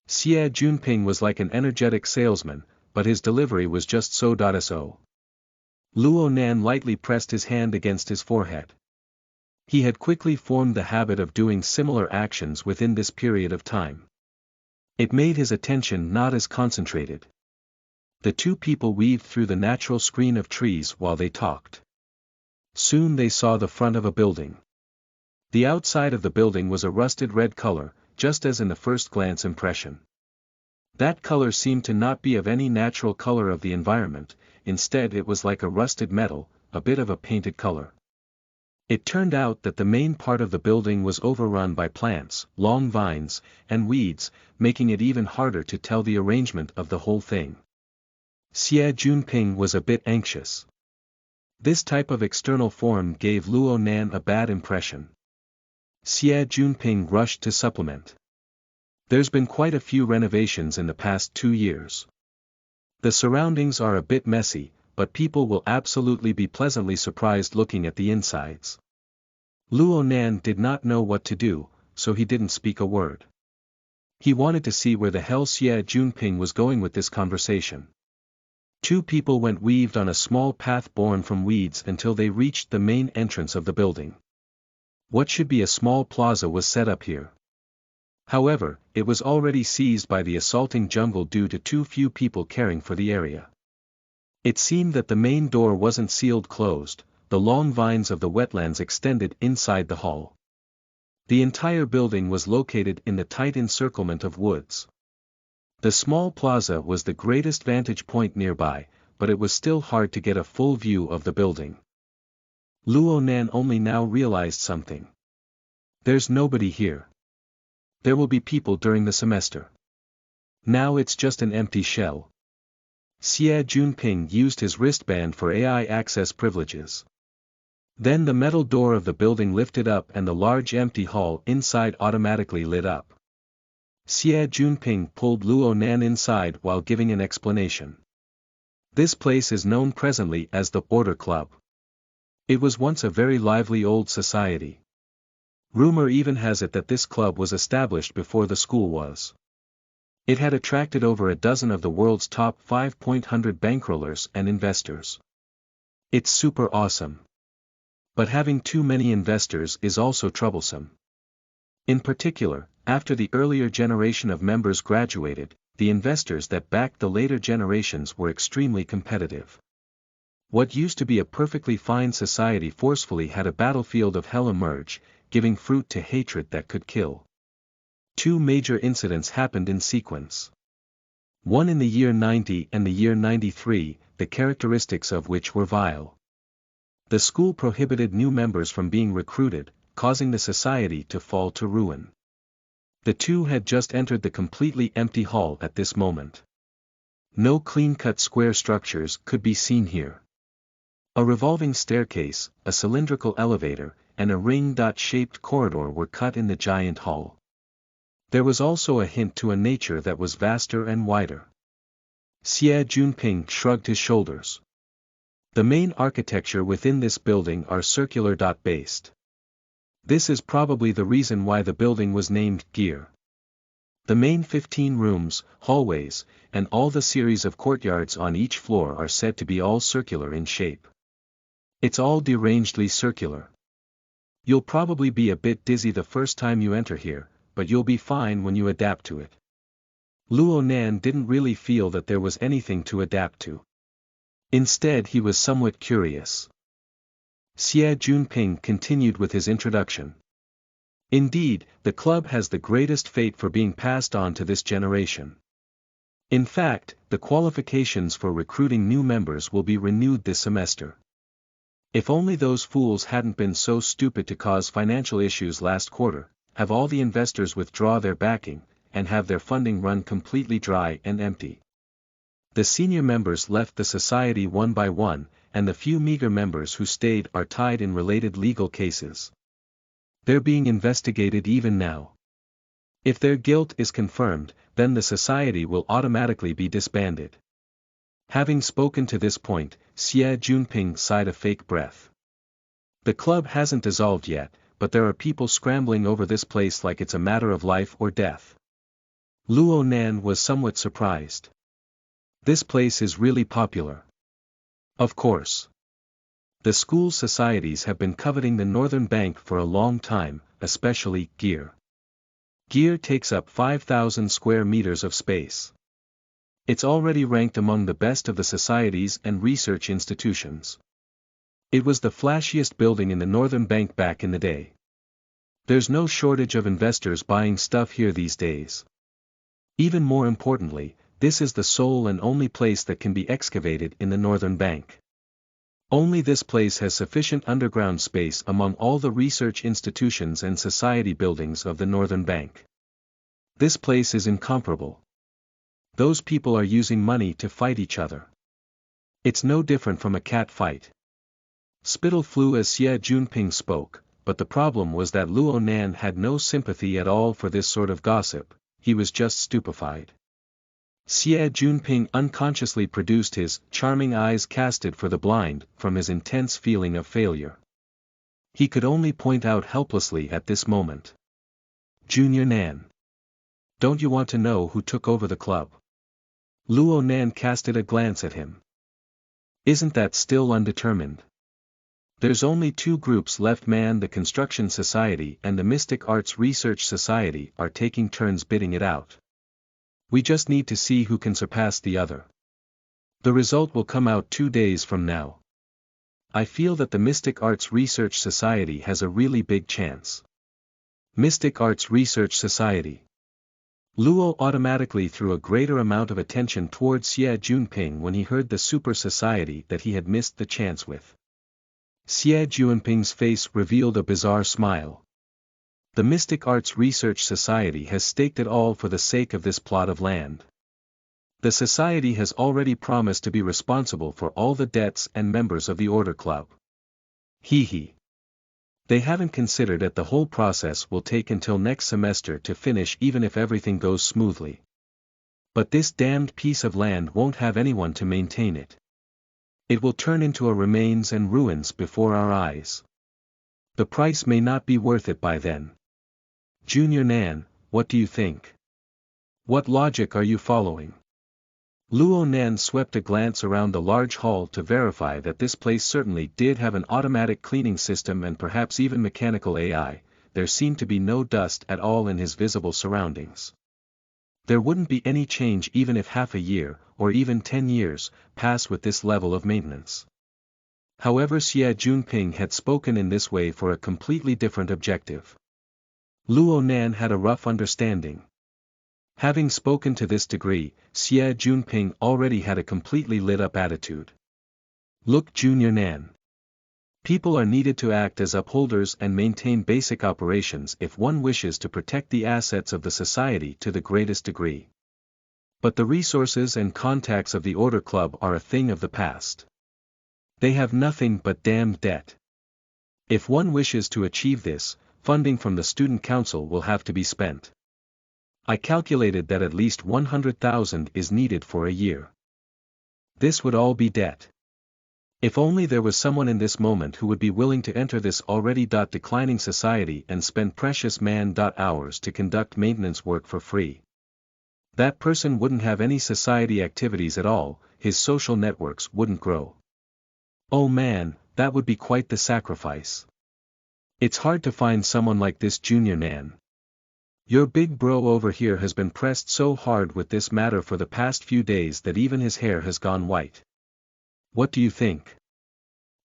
Xie Junping was like an energetic salesman, but his delivery was just so. Luo Nan lightly pressed his hand against his forehead. He had quickly formed the habit of doing similar actions within this period of time. It made his attention not as concentrated. The two people weaved through the natural screen of trees while they talked. Soon they saw the front of a building. The outside of the building was a rusted red color, just as in the first glance impression. That color seemed to not be of any natural color of the environment, instead it was like a rusted metal, a bit of a painted color. It turned out that the main part of the building was overrun by plants, long vines, and weeds, making it even harder to tell the arrangement of the whole thing. Xie Junping was a bit anxious. This type of external form gave Luo Nan a bad impression. Xie Junping rushed to supplement. There's been quite a few renovations in the past 2 years. The surroundings are a bit messy, but people will absolutely be pleasantly surprised looking at the insides. Luo Nan did not know what to do, so he didn't speak a word. He wanted to see where the hell Xie Junping was going with this conversation. Two people went weaved on a small path born from weeds until they reached the main entrance of the building. What should be a small plaza was set up here. However, it was already seized by the assaulting jungle due to too few people caring for the area. It seemed that the main door wasn't sealed closed, the long vines of the wetlands extended inside the hall. The entire building was located in the tight encirclement of woods. The small plaza was the greatest vantage point nearby, but it was still hard to get a full view of the building. Luo Nan only now realized something. There's nobody here. There will be people during the semester. Now it's just an empty shell. Xie Junping used his wristband for AI access privileges. Then the metal door of the building lifted up and the large empty hall inside automatically lit up. Xie Junping pulled Luo Nan inside while giving an explanation. This place is known presently as the Order Club. It was once a very lively old society. Rumor even has it that this club was established before the school was. It had attracted over a dozen of the world's top 500 bankrollers and investors. It's super awesome. But having too many investors is also troublesome. In particular, after the earlier generation of members graduated, the investors that backed the later generations were extremely competitive. What used to be a perfectly fine society forcefully had a battlefield of hell emerge, giving fruit to hatred that could kill. Two major incidents happened in sequence. One in the year 90 and the year 93, the characteristics of which were vile. The school prohibited new members from being recruited, causing the society to fall to ruin. The two had just entered the completely empty hall at this moment. No clean-cut square structures could be seen here. A revolving staircase, a cylindrical elevator, and a ring-shaped corridor were cut in the giant hall. There was also a hint to a nature that was vaster and wider. Xie Junping shrugged his shoulders. The main architecture within this building are circular-based. This is probably the reason why the building was named Gear. The main 15 rooms, hallways, and all the series of courtyards on each floor are said to be all circular in shape. It's all derangedly circular. You'll probably be a bit dizzy the first time you enter here, but you'll be fine when you adapt to it. Luo Nan didn't really feel that there was anything to adapt to. Instead he was somewhat curious. Xie Junping continued with his introduction. Indeed, the club has the greatest fate for being passed on to this generation. In fact, the qualifications for recruiting new members will be renewed this semester. If only those fools hadn't been so stupid to cause financial issues last quarter, have all the investors withdraw their backing, and have their funding run completely dry and empty. The senior members left the society one by one, and the few meager members who stayed are tied in related legal cases. They're being investigated even now. If their guilt is confirmed, then the society will automatically be disbanded. Having spoken to this point, Xie Junping sighed a fake breath. The club hasn't dissolved yet, but there are people scrambling over this place like it's a matter of life or death. Luo Nan was somewhat surprised. This place is really popular. Of course. The school societies have been coveting the Northern Bank for a long time, especially Gear. Gear takes up 5,000 square meters of space. It's already ranked among the best of the societies and research institutions. It was the flashiest building in the Northern Bank back in the day. There's no shortage of investors buying stuff here these days. Even more importantly, this is the sole and only place that can be excavated in the Northern Bank. Only this place has sufficient underground space among all the research institutions and society buildings of the Northern Bank. This place is incomparable. Those people are using money to fight each other. It's no different from a cat fight. Spittle flew as Xie Junping spoke, but the problem was that Luo Nan had no sympathy at all for this sort of gossip. He was just stupefied. Xie Junping unconsciously produced his charming eyes casted for the blind from his intense feeling of failure. He could only point out helplessly at this moment. Junior Nan. Don't you want to know who took over the club? Luo Nan casted a glance at him. Isn't that still undetermined? There's only two groups left, man. The Construction Society and the Mystic Arts Research Society are taking turns bidding it out. We just need to see who can surpass the other. The result will come out 2 days from now. I feel that the Mystic Arts Research Society has a really big chance. Mystic Arts Research Society. Luo automatically threw a greater amount of attention towards Xie Junping when he heard the super society that he had missed the chance with. Xie Junping's face revealed a bizarre smile. The Mystic Arts Research Society has staked it all for the sake of this plot of land. The society has already promised to be responsible for all the debts and members of the Order Club. He. They haven't considered that the whole process will take until next semester to finish, even if everything goes smoothly. But this damned piece of land won't have anyone to maintain it. It will turn into a remains and ruins before our eyes. The price may not be worth it by then. Junior Nan, what do you think? What logic are you following? Luo Nan swept a glance around the large hall to verify that this place certainly did have an automatic cleaning system and perhaps even mechanical AI. There seemed to be no dust at all in his visible surroundings. There wouldn't be any change even if half a year, or even 10 years, pass with this level of maintenance. However, Xie Junping had spoken in this way for a completely different objective. Luo Nan had a rough understanding. Having spoken to this degree, Xie Junping already had a completely lit-up attitude. Look, Junior Nan. People are needed to act as upholders and maintain basic operations if one wishes to protect the assets of the society to the greatest degree. But the resources and contacts of the Order Club are a thing of the past. They have nothing but damned debt. If one wishes to achieve this, funding from the Student Council will have to be spent. I calculated that at least 100,000 is needed for a year. This would all be debt. If only there was someone in this moment who would be willing to enter this already declining society and spend precious man-hours to conduct maintenance work for free. That person wouldn't have any society activities at all, his social networks wouldn't grow. Oh man, that would be quite the sacrifice. It's hard to find someone like this, Junior Nan. Your big bro over here has been pressed so hard with this matter for the past few days that even his hair has gone white. What do you think?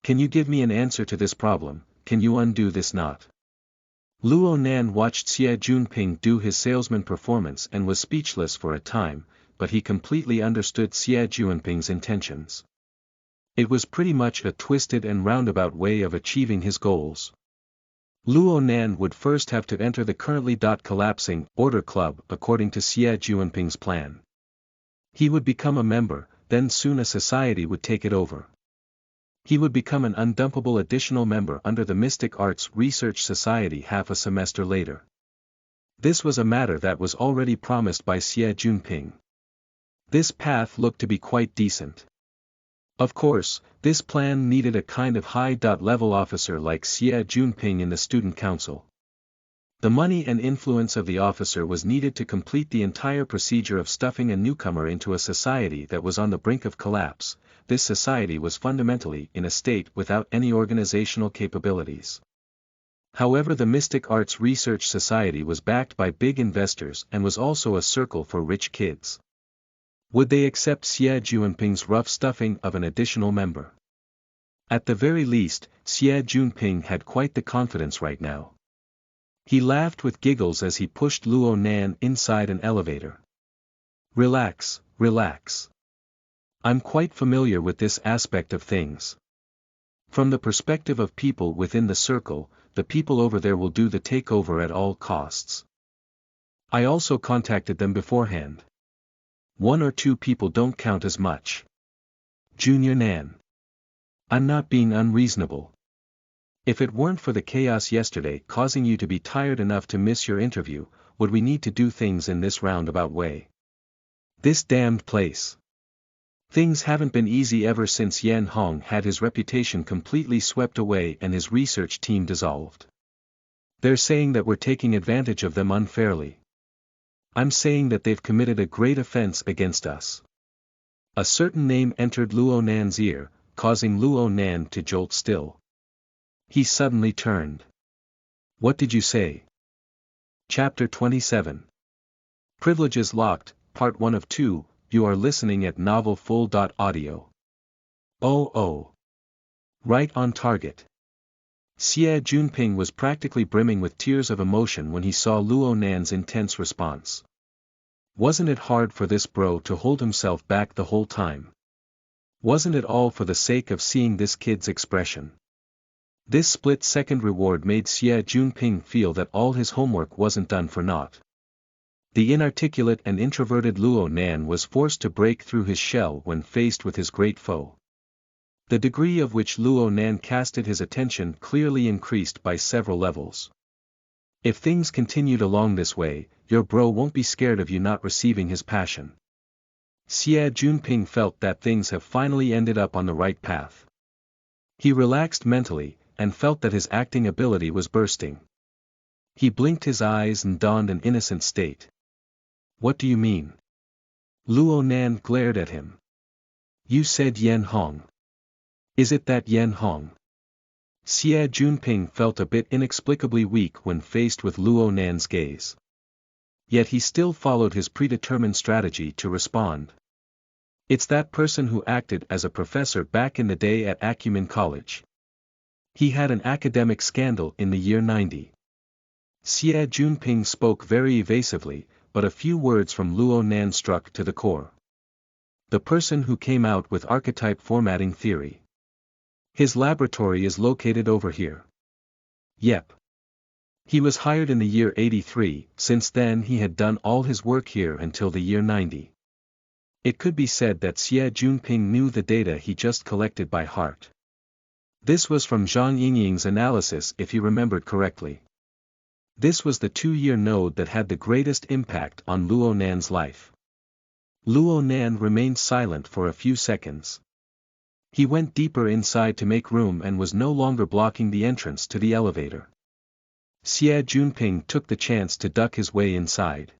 Can you give me an answer to this problem? Can you undo this knot? Luo Nan watched Xie Junping do his salesman performance and was speechless for a time, but he completely understood Xie Junping's intentions. It was pretty much a twisted and roundabout way of achieving his goals. Luo Nan would first have to enter the currently collapsing Order Club according to Xie Junping's plan. He would become a member, then soon a society would take it over. He would become an undumpable additional member under the Mystic Arts Research Society half a semester later. This was a matter that was already promised by Xie Junping. This path looked to be quite decent. Of course, this plan needed a kind of high-level officer like Xie Junping in the student council. The money and influence of the officer was needed to complete the entire procedure of stuffing a newcomer into a society that was on the brink of collapse. This society was fundamentally in a state without any organizational capabilities. However, the Mystic Arts Research Society was backed by big investors and was also a circle for rich kids. Would they accept Xie Junping's rough stuffing of an additional member? At the very least, Xie Junping had quite the confidence right now. He laughed with giggles as he pushed Luo Nan inside an elevator. Relax, relax. I'm quite familiar with this aspect of things. From the perspective of people within the circle, the people over there will do the takeover at all costs. I also contacted them beforehand. 1 or 2 people don't count as much. Junior Nan. I'm not being unreasonable. If it weren't for the chaos yesterday causing you to be tired enough to miss your interview, would we need to do things in this roundabout way? This damned place. Things haven't been easy ever since Yan Hong had his reputation completely swept away and his research team dissolved. They're saying that we're taking advantage of them unfairly. I'm saying that they've committed a great offense against us. A certain name entered Luo Nan's ear, causing Luo Nan to jolt still. He suddenly turned. What did you say? Chapter 27. Privileges Locked, Part 1 of 2, you are listening at novelfull.audio. Oh. Right on target. Xie Junping was practically brimming with tears of emotion when he saw Luo Nan's intense response. Wasn't it hard for this bro to hold himself back the whole time? Wasn't it all for the sake of seeing this kid's expression? This split-second reward made Xie Junping feel that all his homework wasn't done for naught. The inarticulate and introverted Luo Nan was forced to break through his shell when faced with his great foe. The degree of which Luo Nan casted his attention clearly increased by several levels. If things continued along this way, your bro won't be scared of you not receiving his passion. Xie Junping felt that things have finally ended up on the right path. He relaxed mentally, and felt that his acting ability was bursting. He blinked his eyes and donned an innocent state. What do you mean? Luo Nan glared at him. You said Yan Hong. Is it that Yan Hong? Xie Junping felt a bit inexplicably weak when faced with Luo Nan's gaze. Yet he still followed his predetermined strategy to respond. It's that person who acted as a professor back in the day at Acumen College. He had an academic scandal in the year 90. Xie Junping spoke very evasively, but a few words from Luo Nan struck to the core. The person who came out with archetype formatting theory. His laboratory is located over here. Yep. He was hired in the year 83, since then he had done all his work here until the year 90. It could be said that Xie Junping knew the data he just collected by heart. This was from Zhang Yingying's analysis if he remembered correctly. This was the 2-year node that had the greatest impact on Luo Nan's life. Luo Nan remained silent for a few seconds. He went deeper inside to make room and was no longer blocking the entrance to the elevator. Xie Junping took the chance to duck his way inside.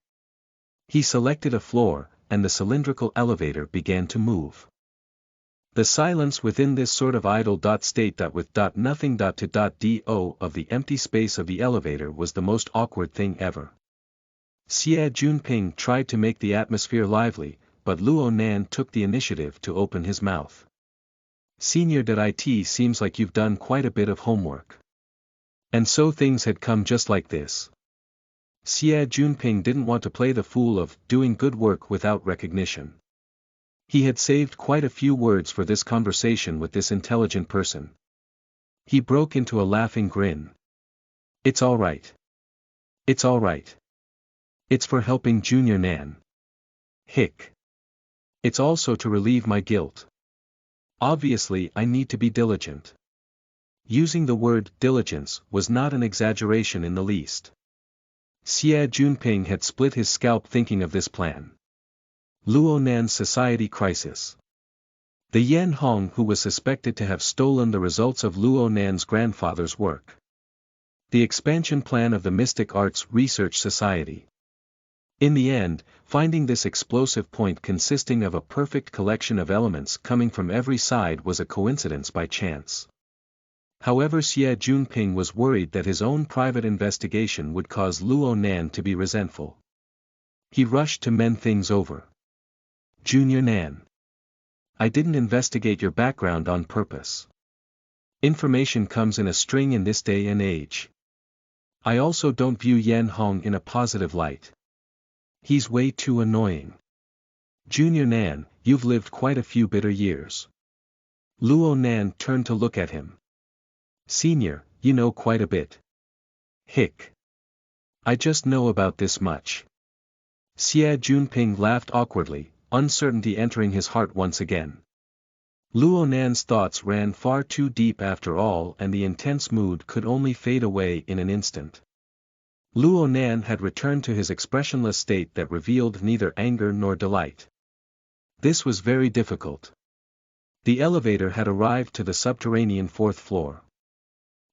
He selected a floor, and the cylindrical elevator began to move. The silence within this sort of idle state with nothing to do of the empty space of the elevator was the most awkward thing ever. Xie Junping tried to make the atmosphere lively, but Luo Nan took the initiative to open his mouth. Senior .it seems like you've done quite a bit of homework. And so things had come just like this. Xie Junping didn't want to play the fool of doing good work without recognition. He had saved quite a few words for this conversation with this intelligent person. He broke into a laughing grin. It's all right. It's all right. It's for helping Junior Nan. Hick. It's also to relieve my guilt. Obviously I need to be diligent. Using the word diligence was not an exaggeration in the least. Xie Junping had split his scalp thinking of this plan. Luo Nan's society crisis. The Yan Hong who was suspected to have stolen the results of Luo Nan's grandfather's work. The expansion plan of the Mystic Arts Research Society. In the end, finding this explosive point consisting of a perfect collection of elements coming from every side was a coincidence by chance. However, Xie Junping was worried that his own private investigation would cause Luo Nan to be resentful. He rushed to mend things over. Junior Nan. I didn't investigate your background on purpose. Information comes in a string in this day and age. I also don't view Yan Hong in a positive light. He's way too annoying. Junior Nan, you've lived quite a few bitter years. Luo Nan turned to look at him. Senior, you know quite a bit. Hick. I just know about this much. Xie Junping laughed awkwardly, uncertainty entering his heart once again. Luo Nan's thoughts ran far too deep after all, and the intense mood could only fade away in an instant. Luo Nan had returned to his expressionless state that revealed neither anger nor delight. This was very difficult. The elevator had arrived to the subterranean fourth floor.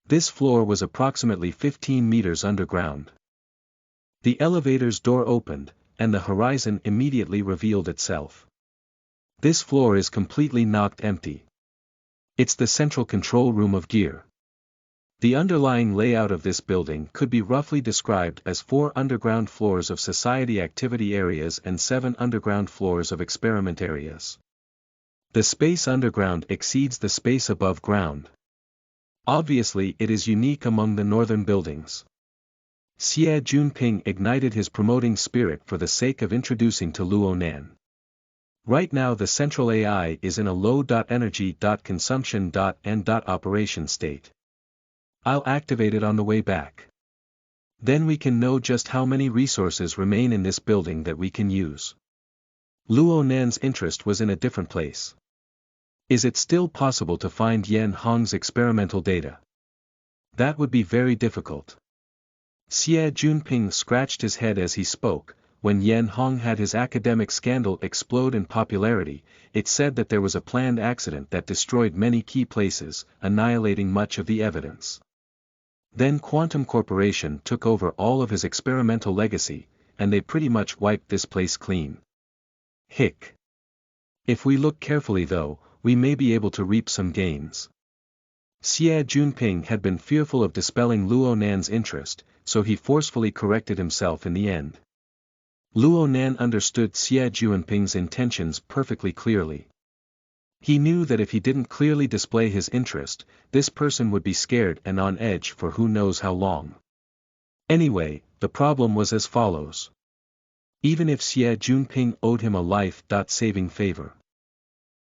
This floor was approximately 15 meters underground. The elevator's door opened, and the horizon immediately revealed itself. This floor is completely knocked empty. It's the central control room of Gear. The underlying layout of this building could be roughly described as 4 underground floors of society activity areas and 7 underground floors of experiment areas. The space underground exceeds the space above ground. Obviously it is unique among the northern buildings. Xie Junping ignited his promoting spirit for the sake of introducing to Luo Nan. Right now the central AI is in a low energy consumption and operation state. I'll activate it on the way back. Then we can know just how many resources remain in this building that we can use. Luo Nan's interest was in a different place. Is it still possible to find Yan Hong's experimental data? That would be very difficult. Xie Junping scratched his head as he spoke. When Yan Hong had his academic scandal explode in popularity, it said that there was a planned accident that destroyed many key places, annihilating much of the evidence. Then Quantum Corporation took over all of his experimental legacy, and they pretty much wiped this place clean. Hick. If we look carefully though, we may be able to reap some gains. Xie Junping had been fearful of dispelling Luo Nan's interest, so he forcefully corrected himself in the end. Luo Nan understood Xie Junping's intentions perfectly clearly. He knew that if he didn't clearly display his interest, this person would be scared and on edge for who knows how long. Anyway, the problem was as follows. Even if Xie Junping owed him a life-saving favor.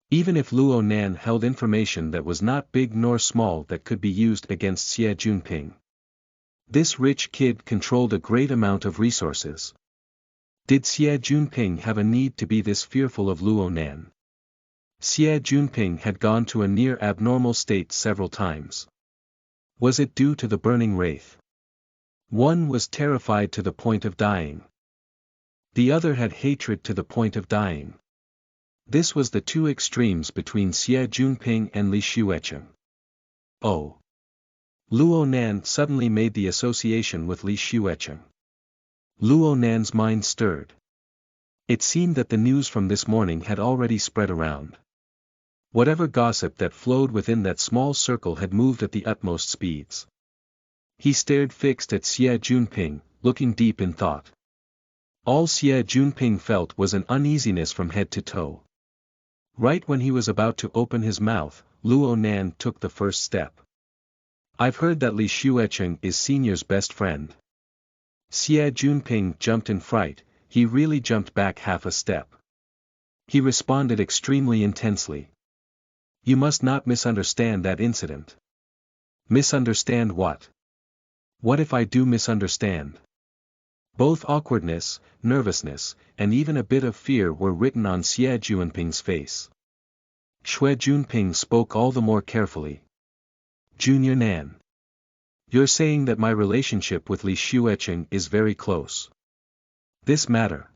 Even if Luo Nan held information that was not big nor small that could be used against Xie Junping. This rich kid controlled a great amount of resources. Did Xie Junping have a need to be this fearful of Luo Nan? Xie Junping had gone to a near abnormal state several times. Was it due to the burning wraith? One was terrified to the point of dying. The other had hatred to the point of dying. This was the two extremes between Xie Junping and Li Xuecheng. Oh. Luo Nan suddenly made the association with Li Xuecheng. Luo Nan's mind stirred. It seemed that the news from this morning had already spread around. Whatever gossip that flowed within that small circle had moved at the utmost speeds. He stared fixed at Xie Junping, looking deep in thought. All Xie Junping felt was an uneasiness from head to toe. Right when he was about to open his mouth, Luo Nan took the first step. I've heard that Li Xuecheng is Senior's best friend. Xie Junping jumped in fright. He really jumped back half a step. He responded extremely intensely. You must not misunderstand that incident. Misunderstand what? What if I do misunderstand? Both awkwardness, nervousness, and even a bit of fear were written on Xie Junping's face. Xue Junping spoke all the more carefully. Junior Nan. You're saying that my relationship with Li Xuecheng is very close. This matter.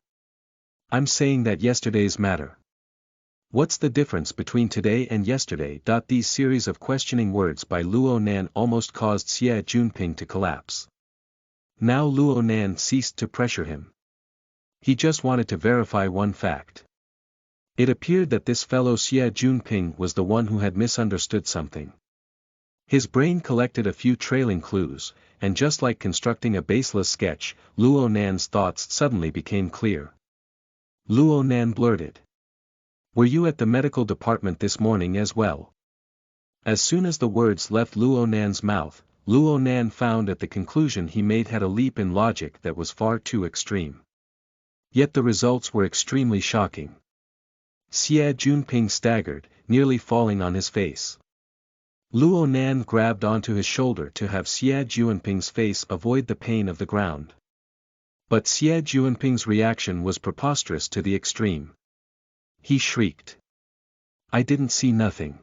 I'm saying that yesterday's matter. What's the difference between today and yesterday? These series of questioning words by Luo Nan almost caused Xie Junping to collapse. Now Luo Nan ceased to pressure him. He just wanted to verify one fact. It appeared that this fellow Xie Junping was the one who had misunderstood something. His brain collected a few trailing clues, and just like constructing a baseless sketch, Luo Nan's thoughts suddenly became clear. Luo Nan blurted. Were you at the medical department this morning as well? As soon as the words left Luo Nan's mouth, Luo Nan found that the conclusion he made had a leap in logic that was far too extreme. Yet the results were extremely shocking. Xie Junping staggered, nearly falling on his face. Luo Nan grabbed onto his shoulder to have Xie Junping's face avoid the pain of the ground. But Xie Junping's reaction was preposterous to the extreme. He shrieked. I didn't see nothing.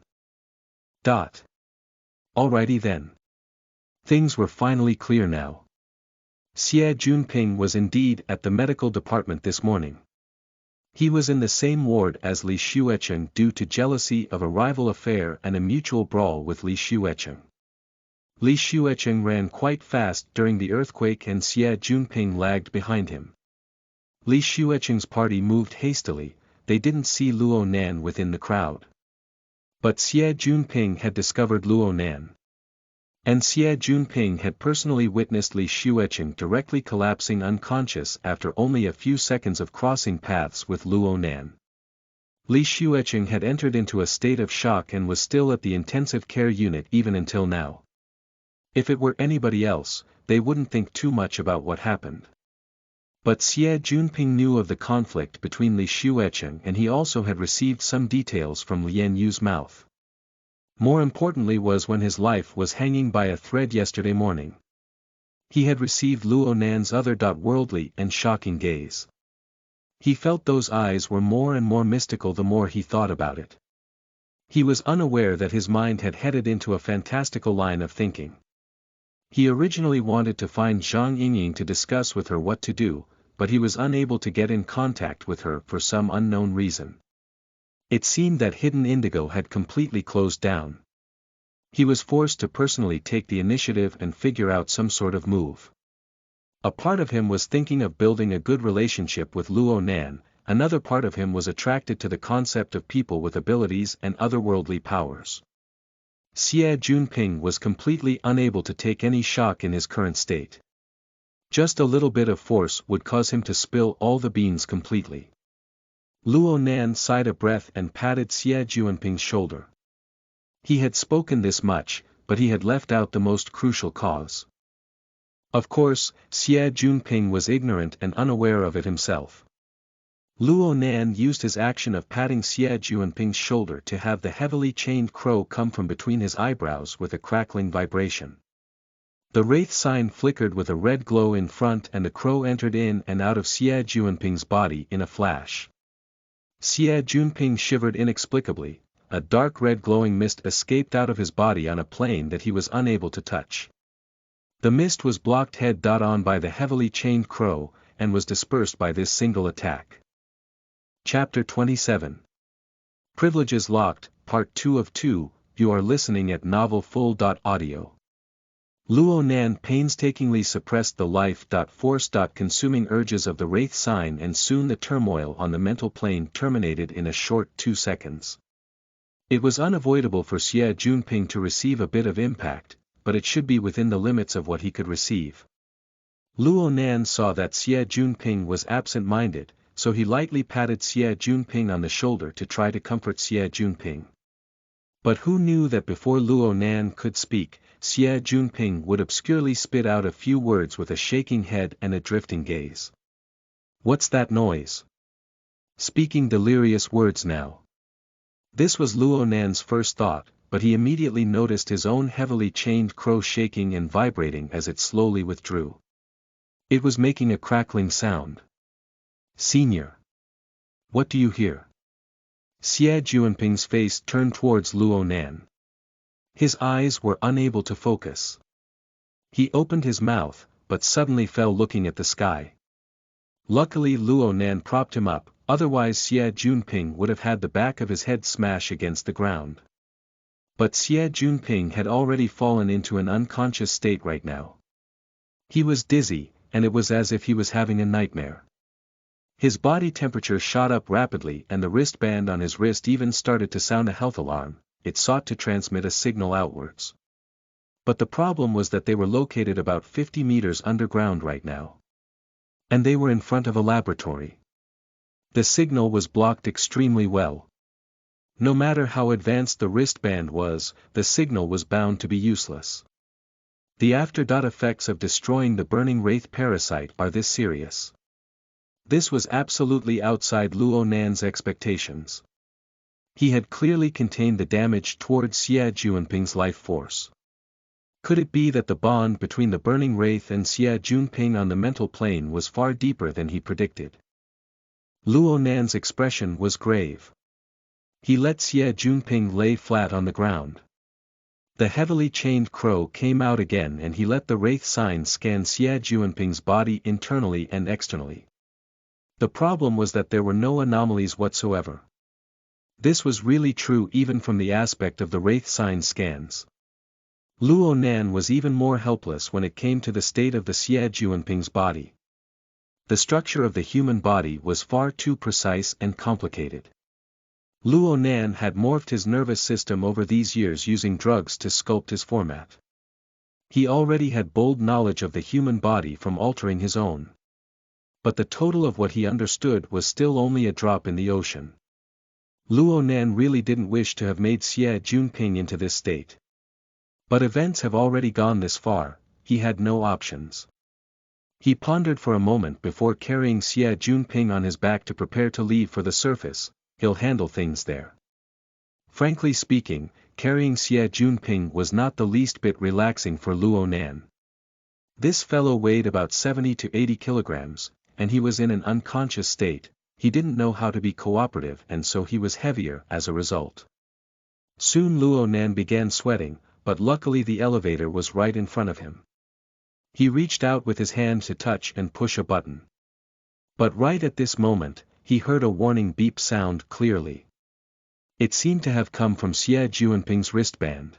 Alrighty then. Things were finally clear now. Xie Junping was indeed at the medical department this morning. He was in the same ward as Li Xuecheng due to jealousy of a rival affair and a mutual brawl with Li Xuecheng. Li Xuecheng ran quite fast during the earthquake and Xie Junping lagged behind him. Li Xuecheng's party moved hastily, they didn't see Luo Nan within the crowd. But Xie Junping had discovered Luo Nan. And Xie Junping had personally witnessed Li Xuecheng directly collapsing unconscious after only a few seconds of crossing paths with Luo Nan. Li Xuecheng had entered into a state of shock and was still at the intensive care unit even until now. If it were anybody else, they wouldn't think too much about what happened. But Xie Junping knew of the conflict between Li Xuecheng and he also had received some details from Lian Yu's mouth. More importantly was when his life was hanging by a thread yesterday morning. He had received Luo Nan's otherworldly and shocking gaze. He felt those eyes were more and more mystical the more he thought about it. He was unaware that his mind had headed into a fantastical line of thinking. He originally wanted to find Zhang Yingying to discuss with her what to do, but he was unable to get in contact with her for some unknown reason. It seemed that Hidden Indigo had completely closed down. He was forced to personally take the initiative and figure out some sort of move. A part of him was thinking of building a good relationship with Luo Nan, another part of him was attracted to the concept of people with abilities and otherworldly powers. Xie Junping was completely unable to take any shock in his current state. Just a little bit of force would cause him to spill all the beans completely. Luo Nan sighed a breath and patted Xie Junping's shoulder. He had spoken this much, but he had left out the most crucial cause. Of course, Xie Junping was ignorant and unaware of it himself. Luo Nan used his action of patting Xie Junping's shoulder to have the heavily chained crow come from between his eyebrows with a crackling vibration. The wraith sign flickered with a red glow in front and the crow entered in and out of Xie Junping's body in a flash. Xie Junping shivered inexplicably, a dark red glowing mist escaped out of his body on a plane that he was unable to touch. The mist was blocked head-on by the heavily chained crow, and was dispersed by this single attack. Chapter 27. Privileges Locked, Part 2 of 2, you are listening at novelfull.audio. Luo Nan painstakingly suppressed the life-force-consuming urges of the wraith sign and soon the turmoil on the mental plane terminated in a short 2 seconds. It was unavoidable for Xie Junping to receive a bit of impact, but it should be within the limits of what he could receive. Luo Nan saw that Xie Junping was absent-minded, so he lightly patted Xie Junping on the shoulder to try to comfort Xie Junping. But who knew that before Luo Nan could speak, Xie Junping would obscurely spit out a few words with a shaking head and a drifting gaze. What's that noise? Speaking delirious words now. This was Luo Nan's first thought, but he immediately noticed his own heavily chained crow shaking and vibrating as it slowly withdrew. It was making a crackling sound. Senior. What do you hear? Xie Junping's face turned towards Luo Nan. His eyes were unable to focus. He opened his mouth, but suddenly fell looking at the sky. Luckily Luo Nan propped him up, otherwise Xie Junping would have had the back of his head smash against the ground. But Xie Junping had already fallen into an unconscious state right now. He was dizzy, and it was as if he was having a nightmare. His body temperature shot up rapidly and the wristband on his wrist even started to sound a health alarm. It sought to transmit a signal outwards. But the problem was that they were located about 50 meters underground right now. And they were in front of a laboratory. The signal was blocked extremely well. No matter how advanced the wristband was, the signal was bound to be useless. The after-effects of destroying the burning wraith parasite are this serious. This was absolutely outside Luo Nan's expectations. He had clearly contained the damage towards Xie Junping's life force. Could it be that the bond between the burning wraith and Xie Junping on the mental plane was far deeper than he predicted? Luo Nan's expression was grave. He let Xie Junping lay flat on the ground. The heavily chained crow came out again and he let the wraith sign scan Xie Junping's body internally and externally. The problem was that there were no anomalies whatsoever. This was really true even from the aspect of the wraith sign scans. Luo Nan was even more helpless when it came to the state of the Xie Junping's body. The structure of the human body was far too precise and complicated. Luo Nan had morphed his nervous system over these years using drugs to sculpt his format. He already had bold knowledge of the human body from altering his own. But the total of what he understood was still only a drop in the ocean. Luo Nan really didn't wish to have made Xie Junping into this state. But events have already gone this far, he had no options. He pondered for a moment before carrying Xie Junping on his back to prepare to leave for the surface. He'll handle things there. Frankly speaking, carrying Xie Junping was not the least bit relaxing for Luo Nan. This fellow weighed about 70 to 80 kilograms, and he was in an unconscious state. He didn't know how to be cooperative and so he was heavier as a result. Soon Luo Nan began sweating, but luckily the elevator was right in front of him. He reached out with his hand to touch and push a button. But right at this moment, he heard a warning beep sound clearly. It seemed to have come from Xie Junping's wristband.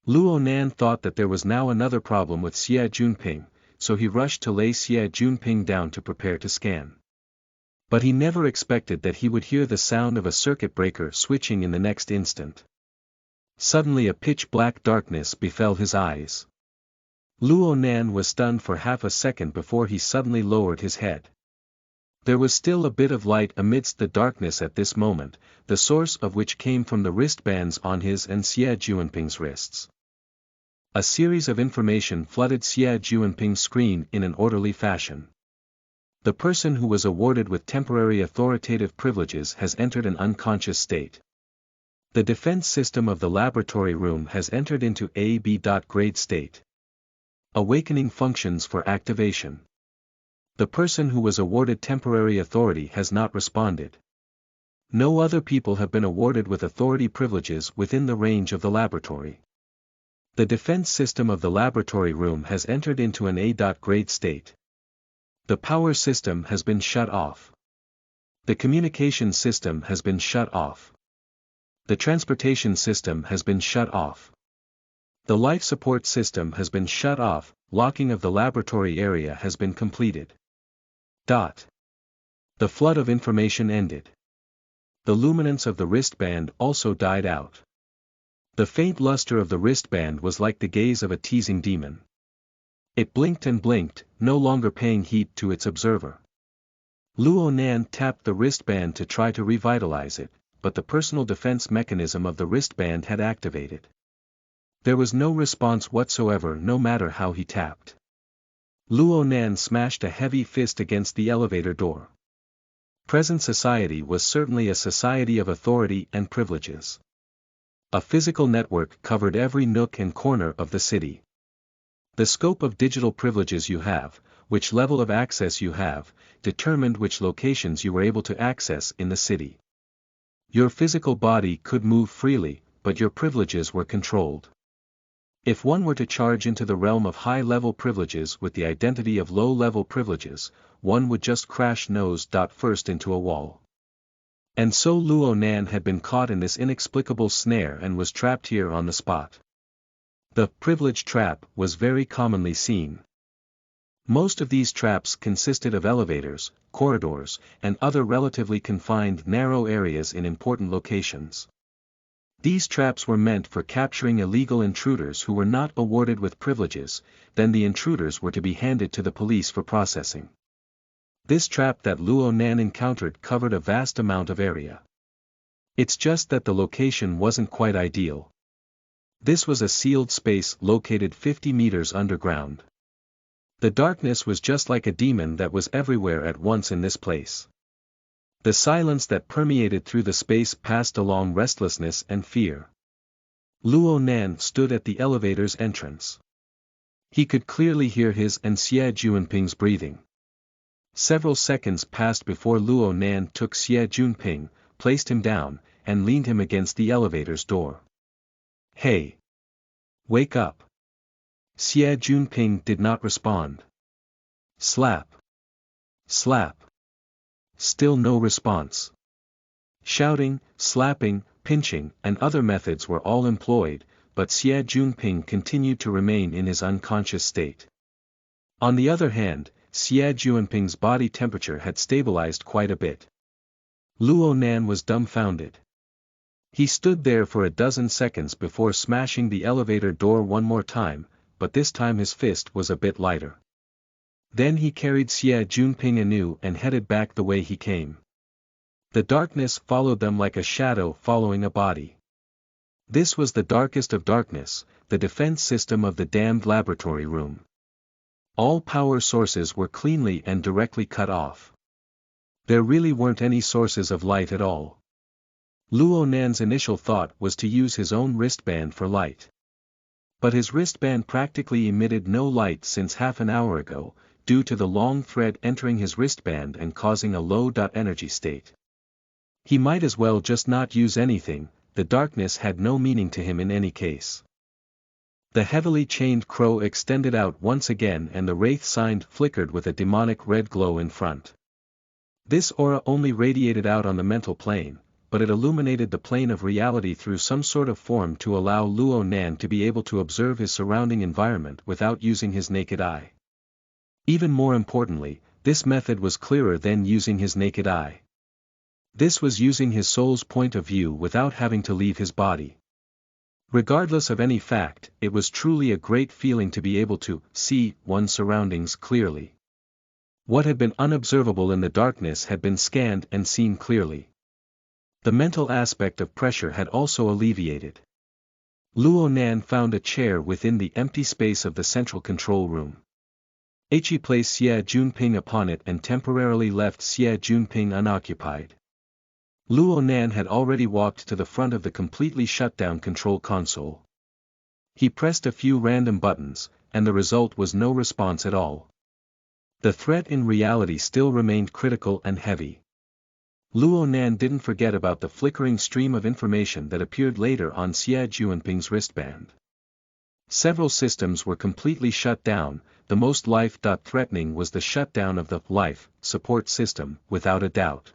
Luo Nan thought that there was now another problem with Xie Junping, so he rushed to lay Xie Junping down to prepare to scan. But he never expected that he would hear the sound of a circuit breaker switching in the next instant. Suddenly a pitch-black darkness befell his eyes. Luo Nan was stunned for half a second before he suddenly lowered his head. There was still a bit of light amidst the darkness at this moment, the source of which came from the wristbands on his and Xie Junping's wrists. A series of information flooded Xie Junping's screen in an orderly fashion. The person who was awarded with temporary authoritative privileges has entered an unconscious state. The defense system of the laboratory room has entered into AB.grade state. Awakening functions for activation. The person who was awarded temporary authority has not responded. No other people have been awarded with authority privileges within the range of the laboratory. The defense system of the laboratory room has entered into an A.grade state. The power system has been shut off. The communication system has been shut off. The transportation system has been shut off. The life support system has been shut off, locking of the laboratory area has been completed. The flood of information ended. The luminance of the wristband also died out. The faint luster of the wristband was like the gaze of a teasing demon. It blinked and blinked, no longer paying heed to its observer. Luo Nan tapped the wristband to try to revitalize it, but the personal defense mechanism of the wristband had activated. There was no response whatsoever no matter how he tapped. Luo Nan smashed a heavy fist against the elevator door. Present society was certainly a society of authority and privileges. A physical network covered every nook and corner of the city. The scope of digital privileges you have, which level of access you have, determined which locations you were able to access in the city. Your physical body could move freely, but your privileges were controlled. If one were to charge into the realm of high-level privileges with the identity of low-level privileges, one would just crash nose first into a wall. And so Luo Nan had been caught in this inexplicable snare and was trapped here on the spot. The privilege trap was very commonly seen. Most of these traps consisted of elevators, corridors, and other relatively confined narrow areas in important locations. These traps were meant for capturing illegal intruders who were not awarded with privileges, then the intruders were to be handed to the police for processing. This trap that Luo Nan encountered covered a vast amount of area. It's just that the location wasn't quite ideal. This was a sealed space located 50 meters underground. The darkness was just like a demon that was everywhere at once in this place. The silence that permeated through the space passed along restlessness and fear. Luo Nan stood at the elevator's entrance. He could clearly hear his and Xie Junping's breathing. Several seconds passed before Luo Nan took Xie Junping, placed him down, and leaned him against the elevator's door. "Hey! Wake up!" Xie Junping did not respond. Slap. Slap. Still no response. Shouting, slapping, pinching, and other methods were all employed, but Xie Junping continued to remain in his unconscious state. On the other hand, Xie Junping's body temperature had stabilized quite a bit. Luo Nan was dumbfounded. He stood there for a dozen seconds before smashing the elevator door one more time, but this time his fist was a bit lighter. Then he carried Xie Junping anew and headed back the way he came. The darkness followed them like a shadow following a body. This was the darkest of darkness, the defense system of the damned laboratory room. All power sources were cleanly and directly cut off. There really weren't any sources of light at all. Luo Nan's initial thought was to use his own wristband for light. But his wristband practically emitted no light since half an hour ago, due to the long thread entering his wristband and causing a low energy state. He might as well just not use anything, the darkness had no meaning to him in any case. The heavily chained crow extended out once again and the wraith sign flickered with a demonic red glow in front. This aura only radiated out on the mental plane, but it illuminated the plane of reality through some sort of form to allow Luo Nan to be able to observe his surrounding environment without using his naked eye. Even more importantly, this method was clearer than using his naked eye. This was using his soul's point of view without having to leave his body. Regardless of any fact, it was truly a great feeling to be able to see one's surroundings clearly. What had been unobservable in the darkness had been scanned and seen clearly. The mental aspect of pressure had also alleviated. Luo Nan found a chair within the empty space of the central control room. He placed Xie Junping upon it and temporarily left Xie Junping unoccupied. Luo Nan had already walked to the front of the completely shut down control console. He pressed a few random buttons, and the result was no response at all. The threat in reality still remained critical and heavy. Luo Nan didn't forget about the flickering stream of information that appeared later on Xie Junping's wristband. Several systems were completely shut down, the most life-threatening was the shutdown of the life support system, without a doubt.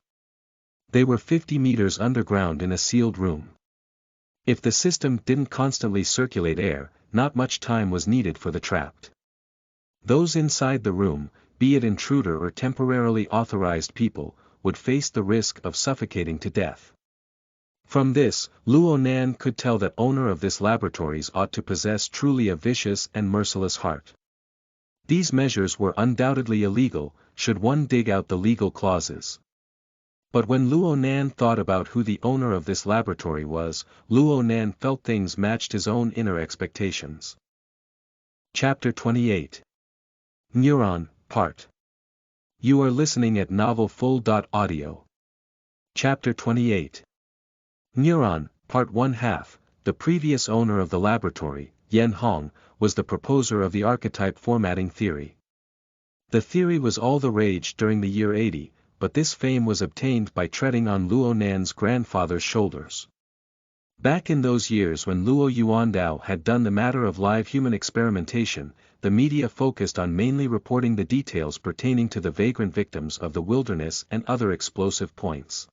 They were 50 meters underground in a sealed room. If the system didn't constantly circulate air, not much time was needed for the trapped. Those inside the room, be it intruder or temporarily authorized people, would face the risk of suffocating to death. From this, Luo Nan could tell that owner of this laboratories ought to possess truly a vicious and merciless heart. These measures were undoubtedly illegal, should one dig out the legal clauses. But when Luo Nan thought about who the owner of this laboratory was, Luo Nan felt things matched his own inner expectations. Chapter 28. Neuron, Part. You are listening at novelfull.audio. Chapter 28. Neuron, Part 1/2. The previous owner of the laboratory, Yen Hong, was the proposer of the archetype formatting theory. The theory was all the rage during the year 80, but this fame was obtained by treading on Luo Nan's grandfather's shoulders. Back in those years when Luo Yuandao had done the matter of live human experimentation, the media focused on mainly reporting the details pertaining to the vagrant victims of the wilderness and other explosive points.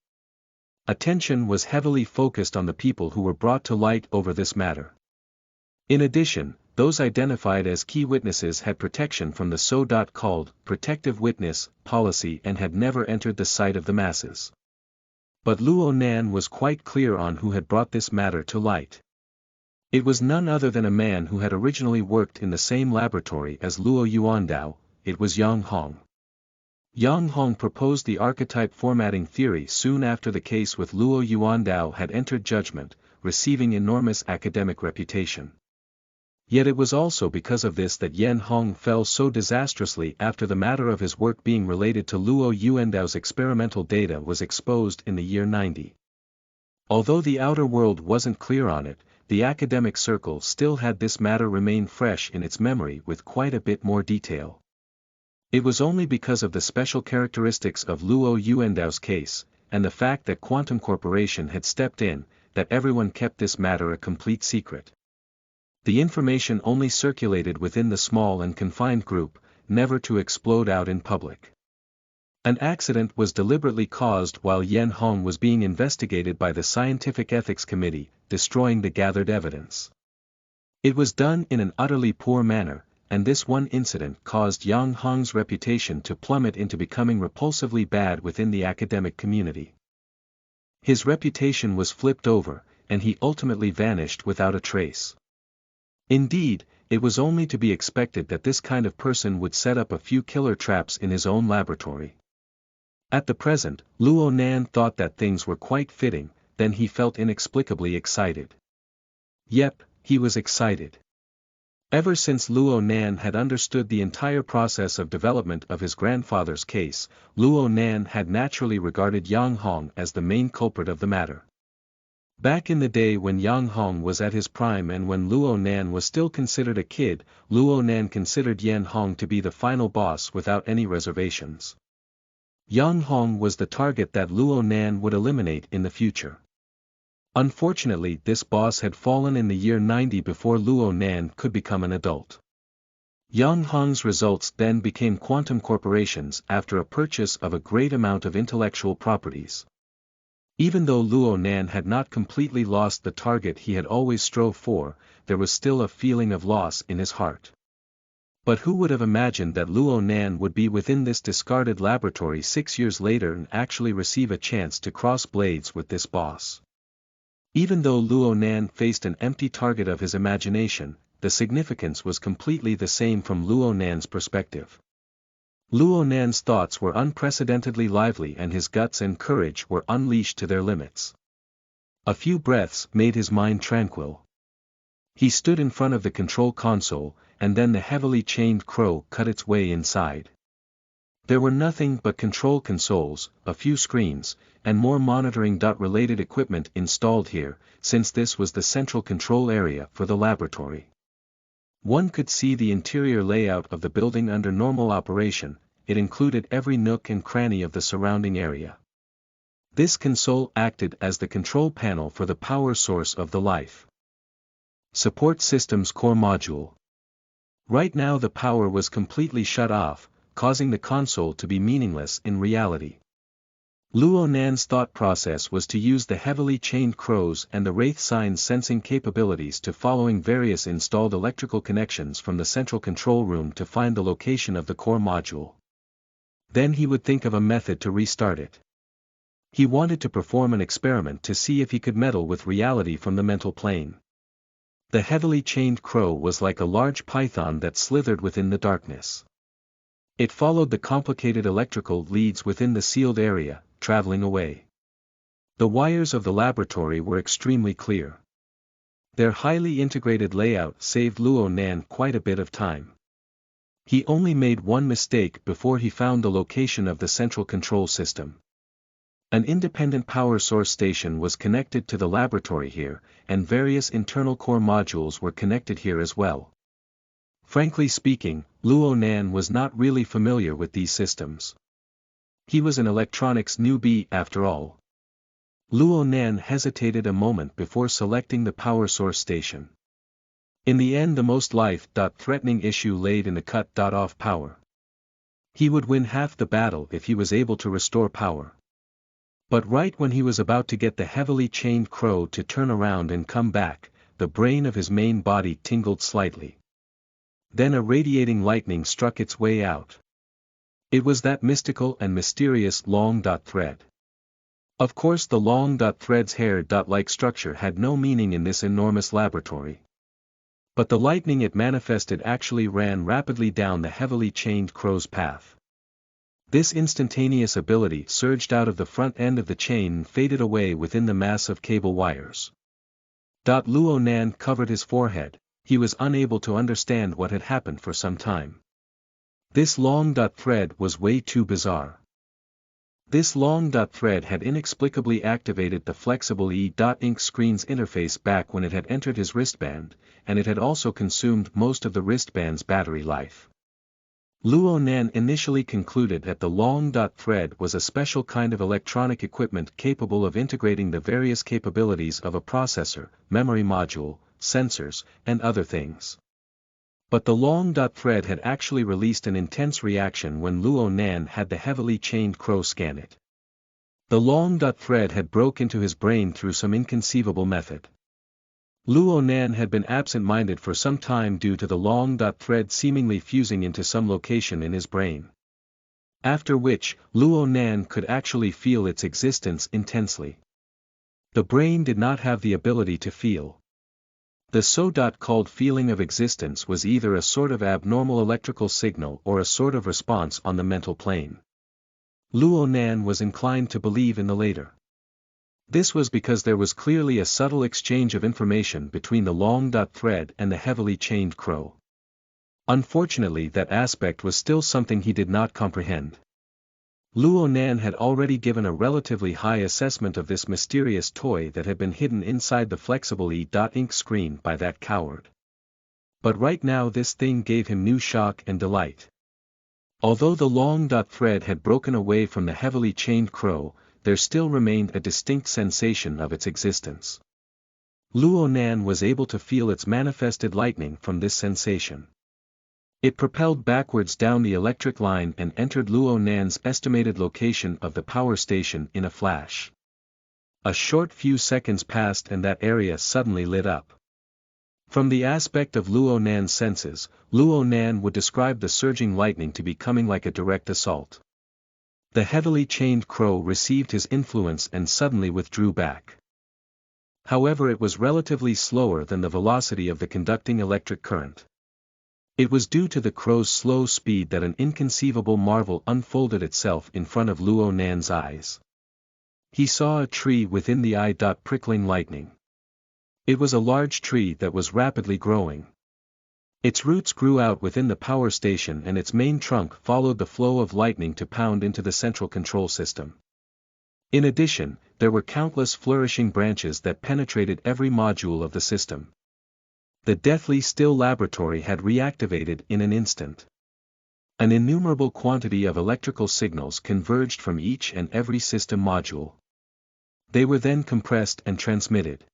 Attention was heavily focused on the people who were brought to light over this matter. In addition, those identified as key witnesses had protection from the so-called protective witness policy and had never entered the sight of the masses. But Luo Nan was quite clear on who had brought this matter to light. It was none other than a man who had originally worked in the same laboratory as Luo Yuandao. It was Yang Hong. Yang Hong proposed the archetype formatting theory soon after the case with Luo Yuandao had entered judgment, receiving enormous academic reputation. Yet it was also because of this that Yen Hong fell so disastrously after the matter of his work being related to Luo Yuandao's experimental data was exposed in the year 90. Although the outer world wasn't clear on it, the academic circle still had this matter remain fresh in its memory with quite a bit more detail. It was only because of the special characteristics of Luo Yuandao's case, and the fact that Quantum Corporation had stepped in, that everyone kept this matter a complete secret. The information only circulated within the small and confined group, never to explode out in public. An accident was deliberately caused while Yen Hong was being investigated by the Scientific Ethics Committee, destroying the gathered evidence. It was done in an utterly poor manner, and this one incident caused Yang Hong's reputation to plummet into becoming repulsively bad within the academic community. His reputation was flipped over, and he ultimately vanished without a trace. Indeed, it was only to be expected that this kind of person would set up a few killer traps in his own laboratory. At the present, Luo Nan thought that things were quite fitting, then he felt inexplicably excited. Yep, he was excited. Ever since Luo Nan had understood the entire process of development of his grandfather's case, Luo Nan had naturally regarded Yang Hong as the main culprit of the matter. Back in the day when Yang Hong was at his prime and when Luo Nan was still considered a kid, Luo Nan considered Yen Hong to be the final boss without any reservations. Yang Hong was the target that Luo Nan would eliminate in the future. Unfortunately, this boss had fallen in the year 90 before Luo Nan could become an adult. Yang Hong's results then became Quantum Corporation's after a purchase of a great amount of intellectual properties. Even though Luo Nan had not completely lost the target he had always strove for, there was still a feeling of loss in his heart. But who would have imagined that Luo Nan would be within this discarded laboratory 6 years later and actually receive a chance to cross blades with this boss? Even though Luo Nan faced an empty target of his imagination, the significance was completely the same from Luo Nan's perspective. Luo Nan's thoughts were unprecedentedly lively and his guts and courage were unleashed to their limits. A few breaths made his mind tranquil. He stood in front of the control console, and then the heavily chained crow cut its way inside. There were nothing but control consoles, a few screens, and more monitoring-related equipment installed here, since this was the central control area for the laboratory. One could see the interior layout of the building under normal operation. It included every nook and cranny of the surrounding area. This console acted as the control panel for the power source of the Life Support System's core module. Right now the power was completely shut off, causing the console to be meaningless in reality. Luo Nan's thought process was to use the heavily chained crows and the Wraith Sign's sensing capabilities to following various installed electrical connections from the central control room to find the location of the core module. Then he would think of a method to restart it. He wanted to perform an experiment to see if he could meddle with reality from the mental plane. The heavily chained crow was like a large python that slithered within the darkness. It followed the complicated electrical leads within the sealed area, traveling away. The wires of the laboratory were extremely clear. Their highly integrated layout saved Luo Nan quite a bit of time. He only made one mistake before he found the location of the central control system. An independent power source station was connected to the laboratory here, and various internal core modules were connected here as well. Frankly speaking, Luo Nan was not really familiar with these systems. He was an electronics newbie after all. Luo Nan hesitated a moment before selecting the power source station. In the end, the most life-threatening issue laid in the cut-off power. He would win half the battle if he was able to restore power. But right when he was about to get the heavily chained crow to turn around and come back, the brain of his main body tingled slightly. Then a radiating lightning struck its way out. It was that mystical and mysterious long thread. Of course, the long thread's hair-like structure had no meaning in this enormous laboratory. But the lightning it manifested actually ran rapidly down the heavily chained crow's path. This instantaneous ability surged out of the front end of the chain and faded away within the mass of cable wires. Luo Nan covered his forehead. He was unable to understand what had happened for some time. This long thread was way too bizarre. This long thread had inexplicably activated the flexible E.Ink screen's interface back when it had entered his wristband, and it had also consumed most of the wristband's battery life. Luo Nan initially concluded that the long thread was a special kind of electronic equipment capable of integrating the various capabilities of a processor, memory module, sensors, and other things. But the long thread had actually released an intense reaction when Luo Nan had the heavily chained crow scan it. The long thread had broke into his brain through some inconceivable method. Luo Nan had been absent-minded for some time due to the long thread seemingly fusing into some location in his brain. After which, Luo Nan could actually feel its existence intensely. The brain did not have the ability to feel. The so-called feeling of existence was either a sort of abnormal electrical signal or a sort of response on the mental plane. Luo Nan was inclined to believe in the later. This was because there was clearly a subtle exchange of information between the long thread and the heavily chained crow. Unfortunately, that aspect was still something he did not comprehend. Luo Nan had already given a relatively high assessment of this mysterious toy that had been hidden inside the flexible E.Ink screen by that coward. But right now this thing gave him new shock and delight. Although the long thread had broken away from the heavily chained crow, there still remained a distinct sensation of its existence. Luo Nan was able to feel its manifested lightning from this sensation. It propelled backwards down the electric line and entered Luo Nan's estimated location of the power station in a flash. A short few seconds passed and that area suddenly lit up. From the aspect of Luo Nan's senses, Luo Nan would describe the surging lightning to be coming like a direct assault. The heavily chained crow received his influence and suddenly withdrew back. However, it was relatively slower than the velocity of the conducting electric current. It was due to the crow's slow speed that an inconceivable marvel unfolded itself in front of Luo Nan's eyes. He saw a tree within the eye. Prickling lightning. It was a large tree that was rapidly growing. Its roots grew out within the power station and its main trunk followed the flow of lightning to pound into the central control system. In addition, there were countless flourishing branches that penetrated every module of the system. The deathly still laboratory had reactivated in an instant. An innumerable quantity of electrical signals converged from each and every system module. They were then compressed and transmitted.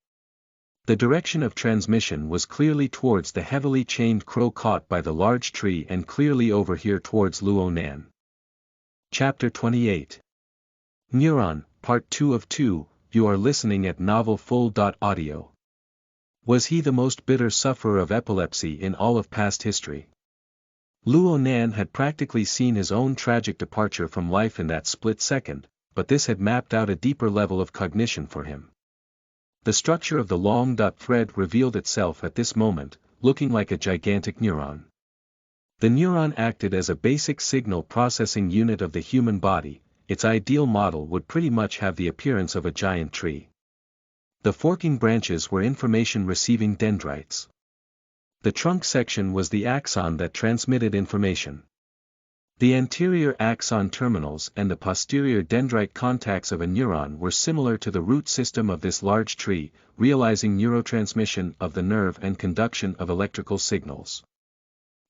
The direction of transmission was clearly towards the heavily chained crow caught by the large tree and clearly over here towards Luo Nan. Chapter 28. Neuron, Part 2 of 2, you are listening at novelfull.audio. Was he the most bitter sufferer of epilepsy in all of past history? Luo Nan had practically seen his own tragic departure from life in that split second, but this had mapped out a deeper level of cognition for him. The structure of the long thread revealed itself at this moment, looking like a gigantic neuron. The neuron acted as a basic signal processing unit of the human body. Its ideal model would pretty much have the appearance of a giant tree. The forking branches were information-receiving dendrites. The trunk section was the axon that transmitted information. The anterior axon terminals and the posterior dendrite contacts of a neuron were similar to the root system of this large tree, realizing neurotransmission of the nerve and conduction of electrical signals.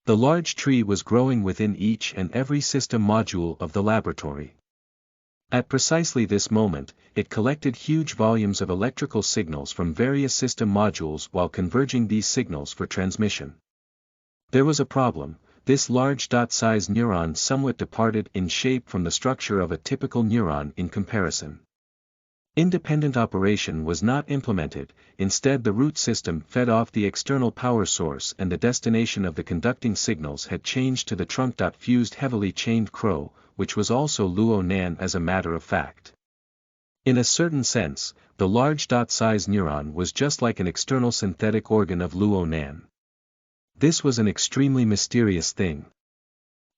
The large tree was growing within each and every system module of the laboratory. At precisely this moment, it collected huge volumes of electrical signals from various system modules while converging these signals for transmission. There was a problem. This large dot-sized neuron somewhat departed in shape from the structure of a typical neuron in comparison. Independent operation was not implemented. Instead, the root system fed off the external power source and the destination of the conducting signals had changed to the trunk. Fused heavily chained crow, which was also Luo-Nan as a matter of fact. In a certain sense, the large dot-sized neuron was just like an external synthetic organ of Luo-Nan. This was an extremely mysterious thing.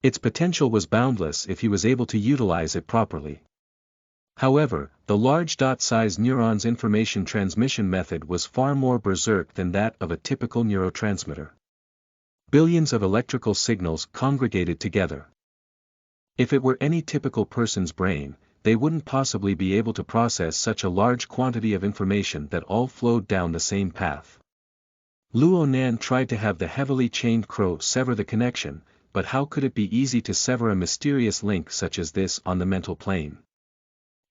Its potential was boundless if he was able to utilize it properly. However, the large dot-sized neuron's information transmission method was far more berserk than that of a typical neurotransmitter. Billions of electrical signals congregated together. If it were any typical person's brain, they wouldn't possibly be able to process such a large quantity of information that all flowed down the same path. Luo-Nan tried to have the heavily chained crow sever the connection, but how could it be easy to sever a mysterious link such as this on the mental plane?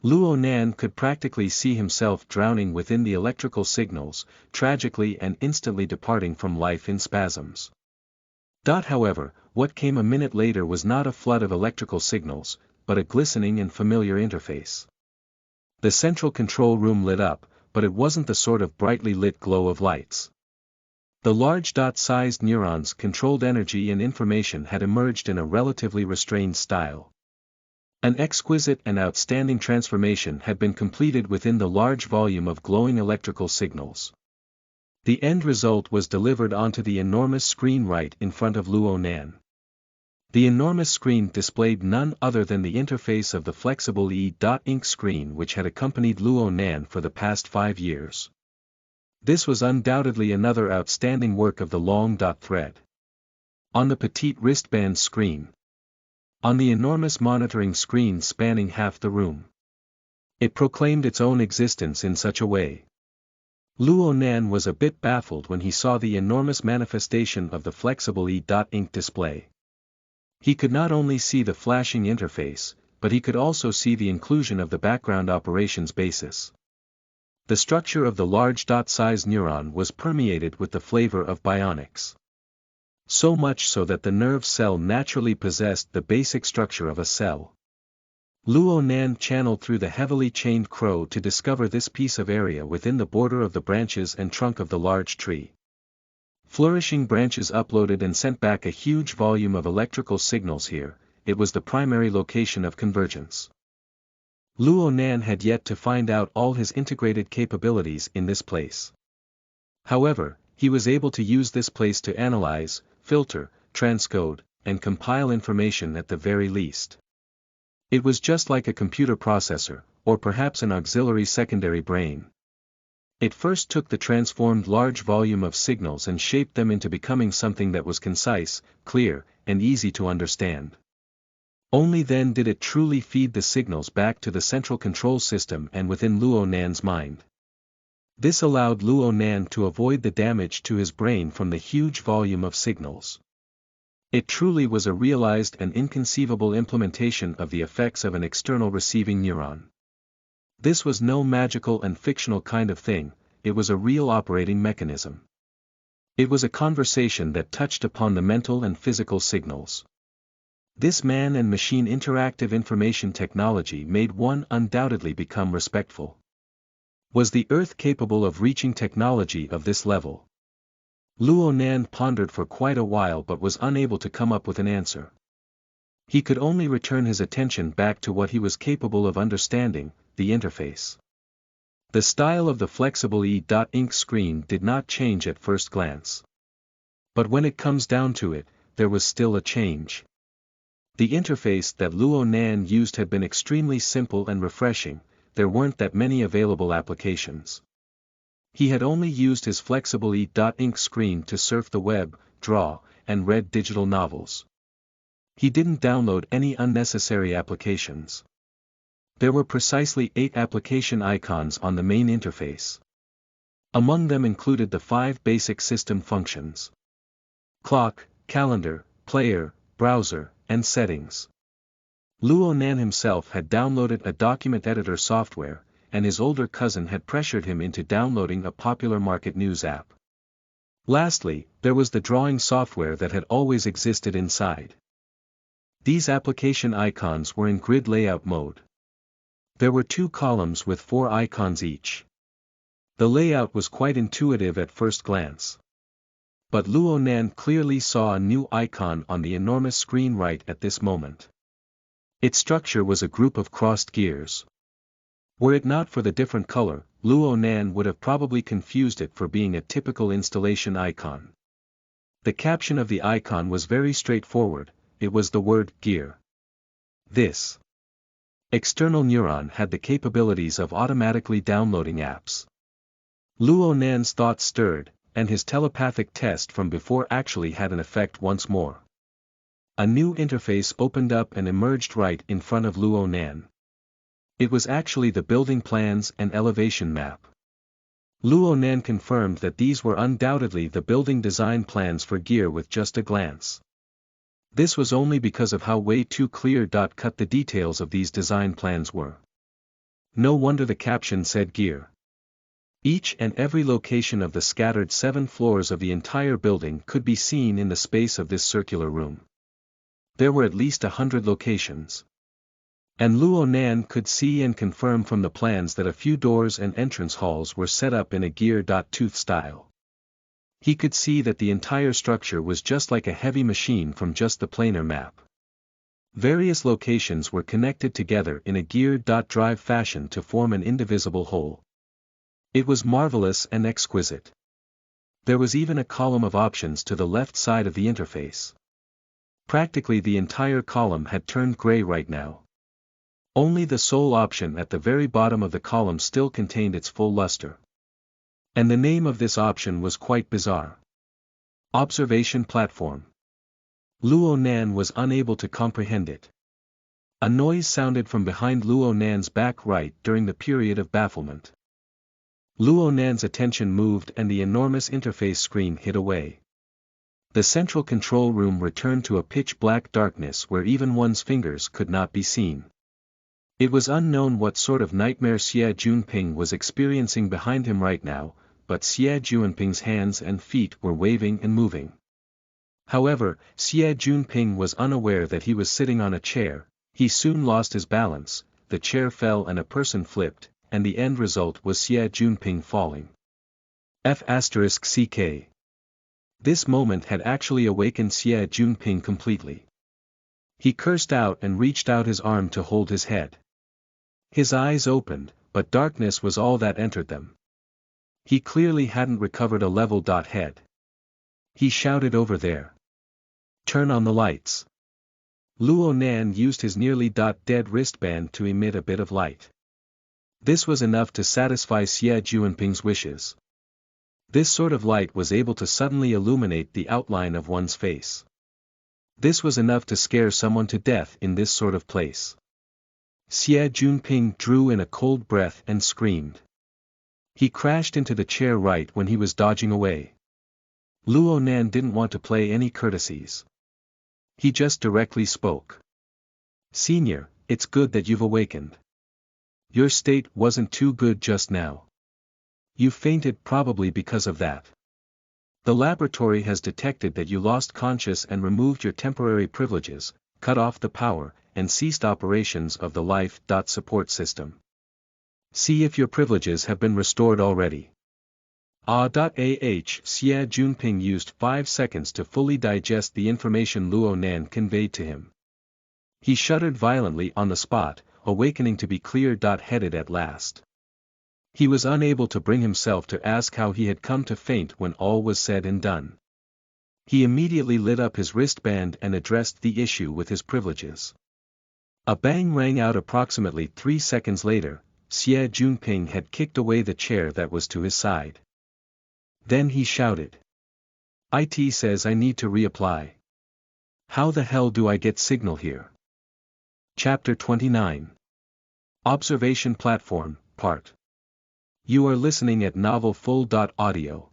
Luo-Nan could practically see himself drowning within the electrical signals, tragically and instantly departing from life in spasms. However, what came a minute later was not a flood of electrical signals, but a glistening and familiar interface. The central control room lit up, but it wasn't the sort of brightly lit glow of lights. The large dot-sized neurons controlled energy and information had emerged in a relatively restrained style. An exquisite and outstanding transformation had been completed within the large volume of glowing electrical signals. The end result was delivered onto the enormous screen right in front of Luo-Nan. The enormous screen displayed none other than the interface of the flexible E.ink screen which had accompanied Luo-Nan for the past 5 years. This was undoubtedly another outstanding work of the long thread. On the petite wristband screen. On the enormous monitoring screen spanning half the room. It proclaimed its own existence in such a way. Luo-Nan was a bit baffled when he saw the enormous manifestation of the flexible E.ink display. He could not only see the flashing interface, but he could also see the inclusion of the background operations basis. The structure of the large dot-sized neuron was permeated with the flavor of bionics. So much so that the nerve cell naturally possessed the basic structure of a cell. Luo-Nan channeled through the heavily chained crow to discover this piece of area within the border of the branches and trunk of the large tree. Flourishing branches uploaded and sent back a huge volume of electrical signals here. It was the primary location of convergence. Luo-Nan had yet to find out all his integrated capabilities in this place. However, he was able to use this place to analyze, filter, transcode, and compile information at the very least. It was just like a computer processor, or perhaps an auxiliary secondary brain. It first took the transformed large volume of signals and shaped them into becoming something that was concise, clear, and easy to understand. Only then did it truly feed the signals back to the central control system and within Luo-Nan's mind. This allowed Luo-Nan to avoid the damage to his brain from the huge volume of signals. It truly was a realized and inconceivable implementation of the effects of an external receiving neuron. This was no magical and fictional kind of thing, it was a real operating mechanism. It was a conversation that touched upon the mental and physical signals. This man and machine interactive information technology made one undoubtedly become respectful. Was the Earth capable of reaching technology of this level? Luo-Nan pondered for quite a while but was unable to come up with an answer. He could only return his attention back to what he was capable of understanding, the interface. The style of the flexible E.ink screen did not change at first glance. But when it comes down to it, there was still a change. The interface that Luo Nan used had been extremely simple and refreshing. There weren't that many available applications. He had only used his flexible E.ink screen to surf the web, draw, and read digital novels. He didn't download any unnecessary applications. There were precisely 8 application icons on the main interface. Among them included the 5 basic system functions: clock, calendar, player, browser, and settings. Luo Nan himself had downloaded a document editor software, and his older cousin had pressured him into downloading a popular market news app. Lastly, there was the drawing software that had always existed inside. These application icons were in grid layout mode. There were 2 columns with 4 icons each. The layout was quite intuitive at first glance. But Luo Nan clearly saw a new icon on the enormous screen right at this moment. Its structure was a group of crossed gears. Were it not for the different color, Luo Nan would have probably confused it for being a typical installation icon. The caption of the icon was very straightforward. It was the word gear. This external neuron had the capabilities of automatically downloading apps. Luo Nan's thoughts stirred, and his telepathic test from before actually had an effect once more. A new interface opened up and emerged right in front of Luo Nan. It was actually the building plans and elevation map. Luo Nan confirmed that these were undoubtedly the building design plans for gear with just a glance. This was only because of how way too clear-cut the details of these design plans were. No wonder the caption said gear. Each and every location of the scattered 7 floors of the entire building could be seen in the space of this circular room. There were at least 100 locations. And Luo Nan could see and confirm from the plans that a few doors and entrance halls were set up in a gear-tooth style. He could see that the entire structure was just like a heavy machine from just the planar map. Various locations were connected together in a gear-drive fashion to form an indivisible whole. It was marvelous and exquisite. There was even a column of options to the left side of the interface. Practically the entire column had turned gray right now. Only the sole option at the very bottom of the column still contained its full luster. And the name of this option was quite bizarre. Observation Platform. Luo Nan was unable to comprehend it. A noise sounded from behind Luo Nan's back right during the period of bafflement. Luo Nan's attention moved and the enormous interface screen hid away. The central control room returned to a pitch-black darkness where even one's fingers could not be seen. It was unknown what sort of nightmare Xie Junping was experiencing behind him right now, but Xie Junping's hands and feet were waving and moving. However, Xie Junping was unaware that he was sitting on a chair. He soon lost his balance, the chair fell and a person flipped, and the end result was Xie Junping falling. F***ck. This moment had actually awakened Xie Junping completely. He cursed out and reached out his arm to hold his head. His eyes opened, but darkness was all that entered them. He clearly hadn't recovered a level head. He shouted over there. Turn on the lights. Luo Nan used his nearly dead wristband to emit a bit of light. This was enough to satisfy Xie Junping's wishes. This sort of light was able to suddenly illuminate the outline of one's face. This was enough to scare someone to death in this sort of place. Xie Junping drew in a cold breath and screamed. He crashed into the chair right when he was dodging away. Luo Nan didn't want to play any courtesies. He just directly spoke. Senior, it's good that you've awakened. Your state wasn't too good just now. You fainted probably because of that. The laboratory has detected that you lost conscious and removed your temporary privileges, cut off the power, and ceased operations of the life support system. See if your privileges have been restored already. Xie Junping used 5 seconds to fully digest the information Luo Nan conveyed to him. He shuddered violently on the spot, awakening to be clear-headed at last. He was unable to bring himself to ask how he had come to faint when all was said and done. He immediately lit up his wristband and addressed the issue with his privileges. A bang rang out approximately 3 seconds later. Xie Junping had kicked away the chair that was to his side. Then he shouted. "IT says I need to reapply. How the hell do I get signal here?" Chapter 29. Observation Platform, Part. You are listening at novelfull.audio.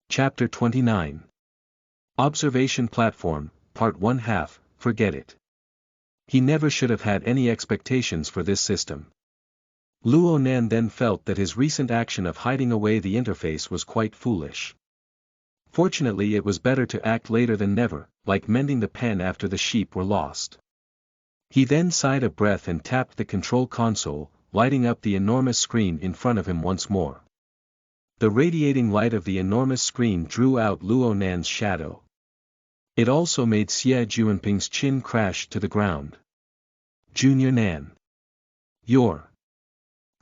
Chapter 29. Observation Platform, Part 1/2, Forget it. He never should have had any expectations for this system. Luo Nan then felt that his recent action of hiding away the interface was quite foolish. Fortunately, it was better to act later than never, like mending the pen after the sheep were lost. He then sighed a breath and tapped the control console, lighting up the enormous screen in front of him once more. The radiating light of the enormous screen drew out Luo Nan's shadow. It also made Xie Junping's chin crash to the ground. "Junior Nan. You're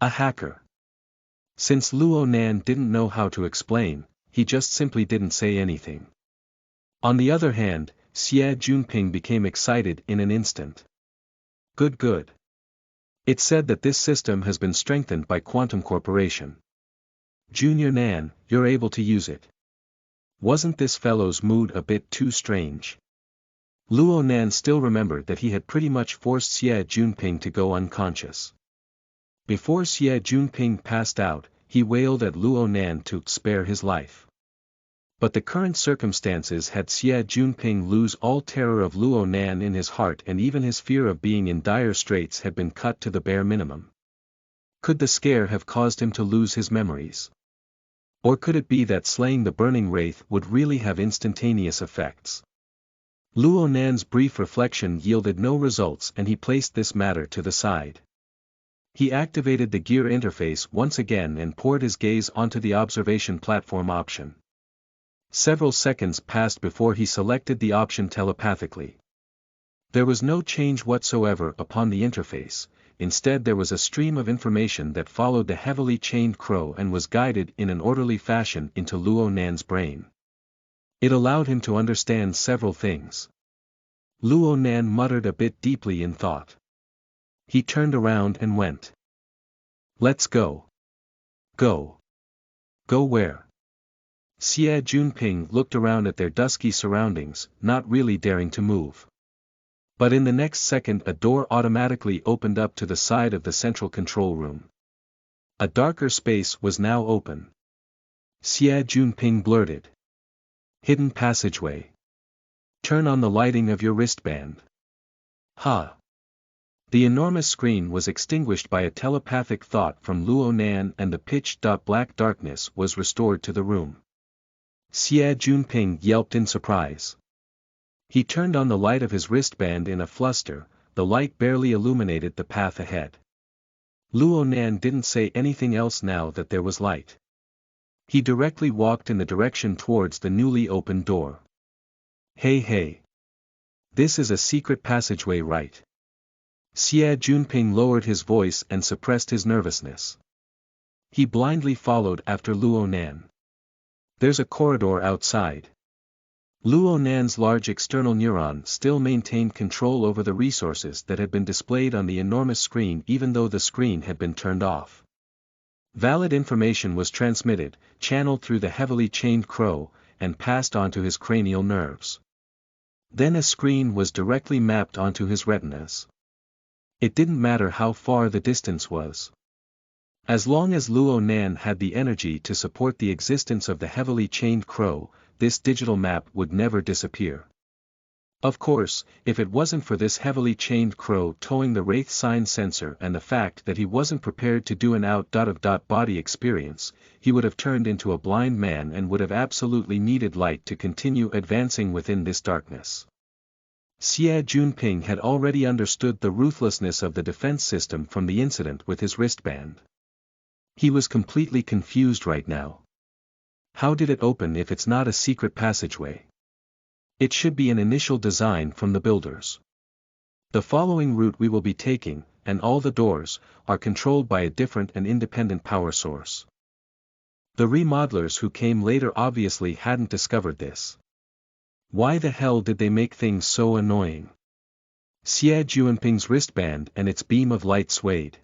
a hacker." Since Luo Nan didn't know how to explain, he just simply didn't say anything. On the other hand, Xie Junping became excited in an instant. Good. It said that this system has been strengthened by Quantum Corporation. Junior Nan, you're able to use it. Wasn't this fellow's mood a bit too strange? Luo Nan still remembered that he had pretty much forced Xie Junping to go unconscious. Before Xie Junping passed out, he wailed at Luo Nan to spare his life. But the current circumstances had Xie Junping lose all terror of Luo Nan in his heart, and even his fear of being in dire straits had been cut to the bare minimum. Could the scare have caused him to lose his memories? Or could it be that slaying the burning wraith would really have instantaneous effects? Luo Nan's brief reflection yielded no results, and he placed this matter to the side. He activated the gear interface once again and poured his gaze onto the observation platform option. Several seconds passed before he selected the option telepathically. There was no change whatsoever upon the interface. Instead, there was a stream of information that followed the heavily chained crow and was guided in an orderly fashion into Luo Nan's brain. It allowed him to understand several things. Luo Nan muttered a bit deeply in thought. He turned around and went. "Let's go." "Go? Go where?" Xie Junping looked around at their dusky surroundings, not really daring to move. But in the next second a door automatically opened up to the side of the central control room. A darker space was now open. Xie Junping blurted. "Hidden passageway. Turn on the lighting of your wristband." Ha! The enormous screen was extinguished by a telepathic thought from Luo Nan, and the pitch-black darkness was restored to the room. Xie Junping yelped in surprise. He turned on the light of his wristband in a fluster. The light barely illuminated the path ahead. Luo Nan didn't say anything else now that there was light. He directly walked in the direction towards the newly opened door. Hey. This is a secret passageway, right? Xie Junping lowered his voice and suppressed his nervousness. He blindly followed after Luo Nan. There's a corridor outside. Luo Nan's large external neuron still maintained control over the resources that had been displayed on the enormous screen even though the screen had been turned off. Valid information was transmitted, channeled through the heavily chained crow, and passed onto his cranial nerves. Then a screen was directly mapped onto his retinas. It didn't matter how far the distance was. As long as Luo Nan had the energy to support the existence of the heavily chained crow, this digital map would never disappear. Of course, if it wasn't for this heavily chained crow towing the Wraith sign sensor and the fact that he wasn't prepared to do an out-of-body experience, he would have turned into a blind man and would have absolutely needed light to continue advancing within this darkness. Xie Junping had already understood the ruthlessness of the defense system from the incident with his wristband. He was completely confused right now. How did it open if it's not a secret passageway? It should be an initial design from the builders. The following route we will be taking, and all the doors, are controlled by a different and independent power source. The remodelers who came later obviously hadn't discovered this. Why the hell did they make things so annoying? Xie Juanping's wristband and its beam of light swayed.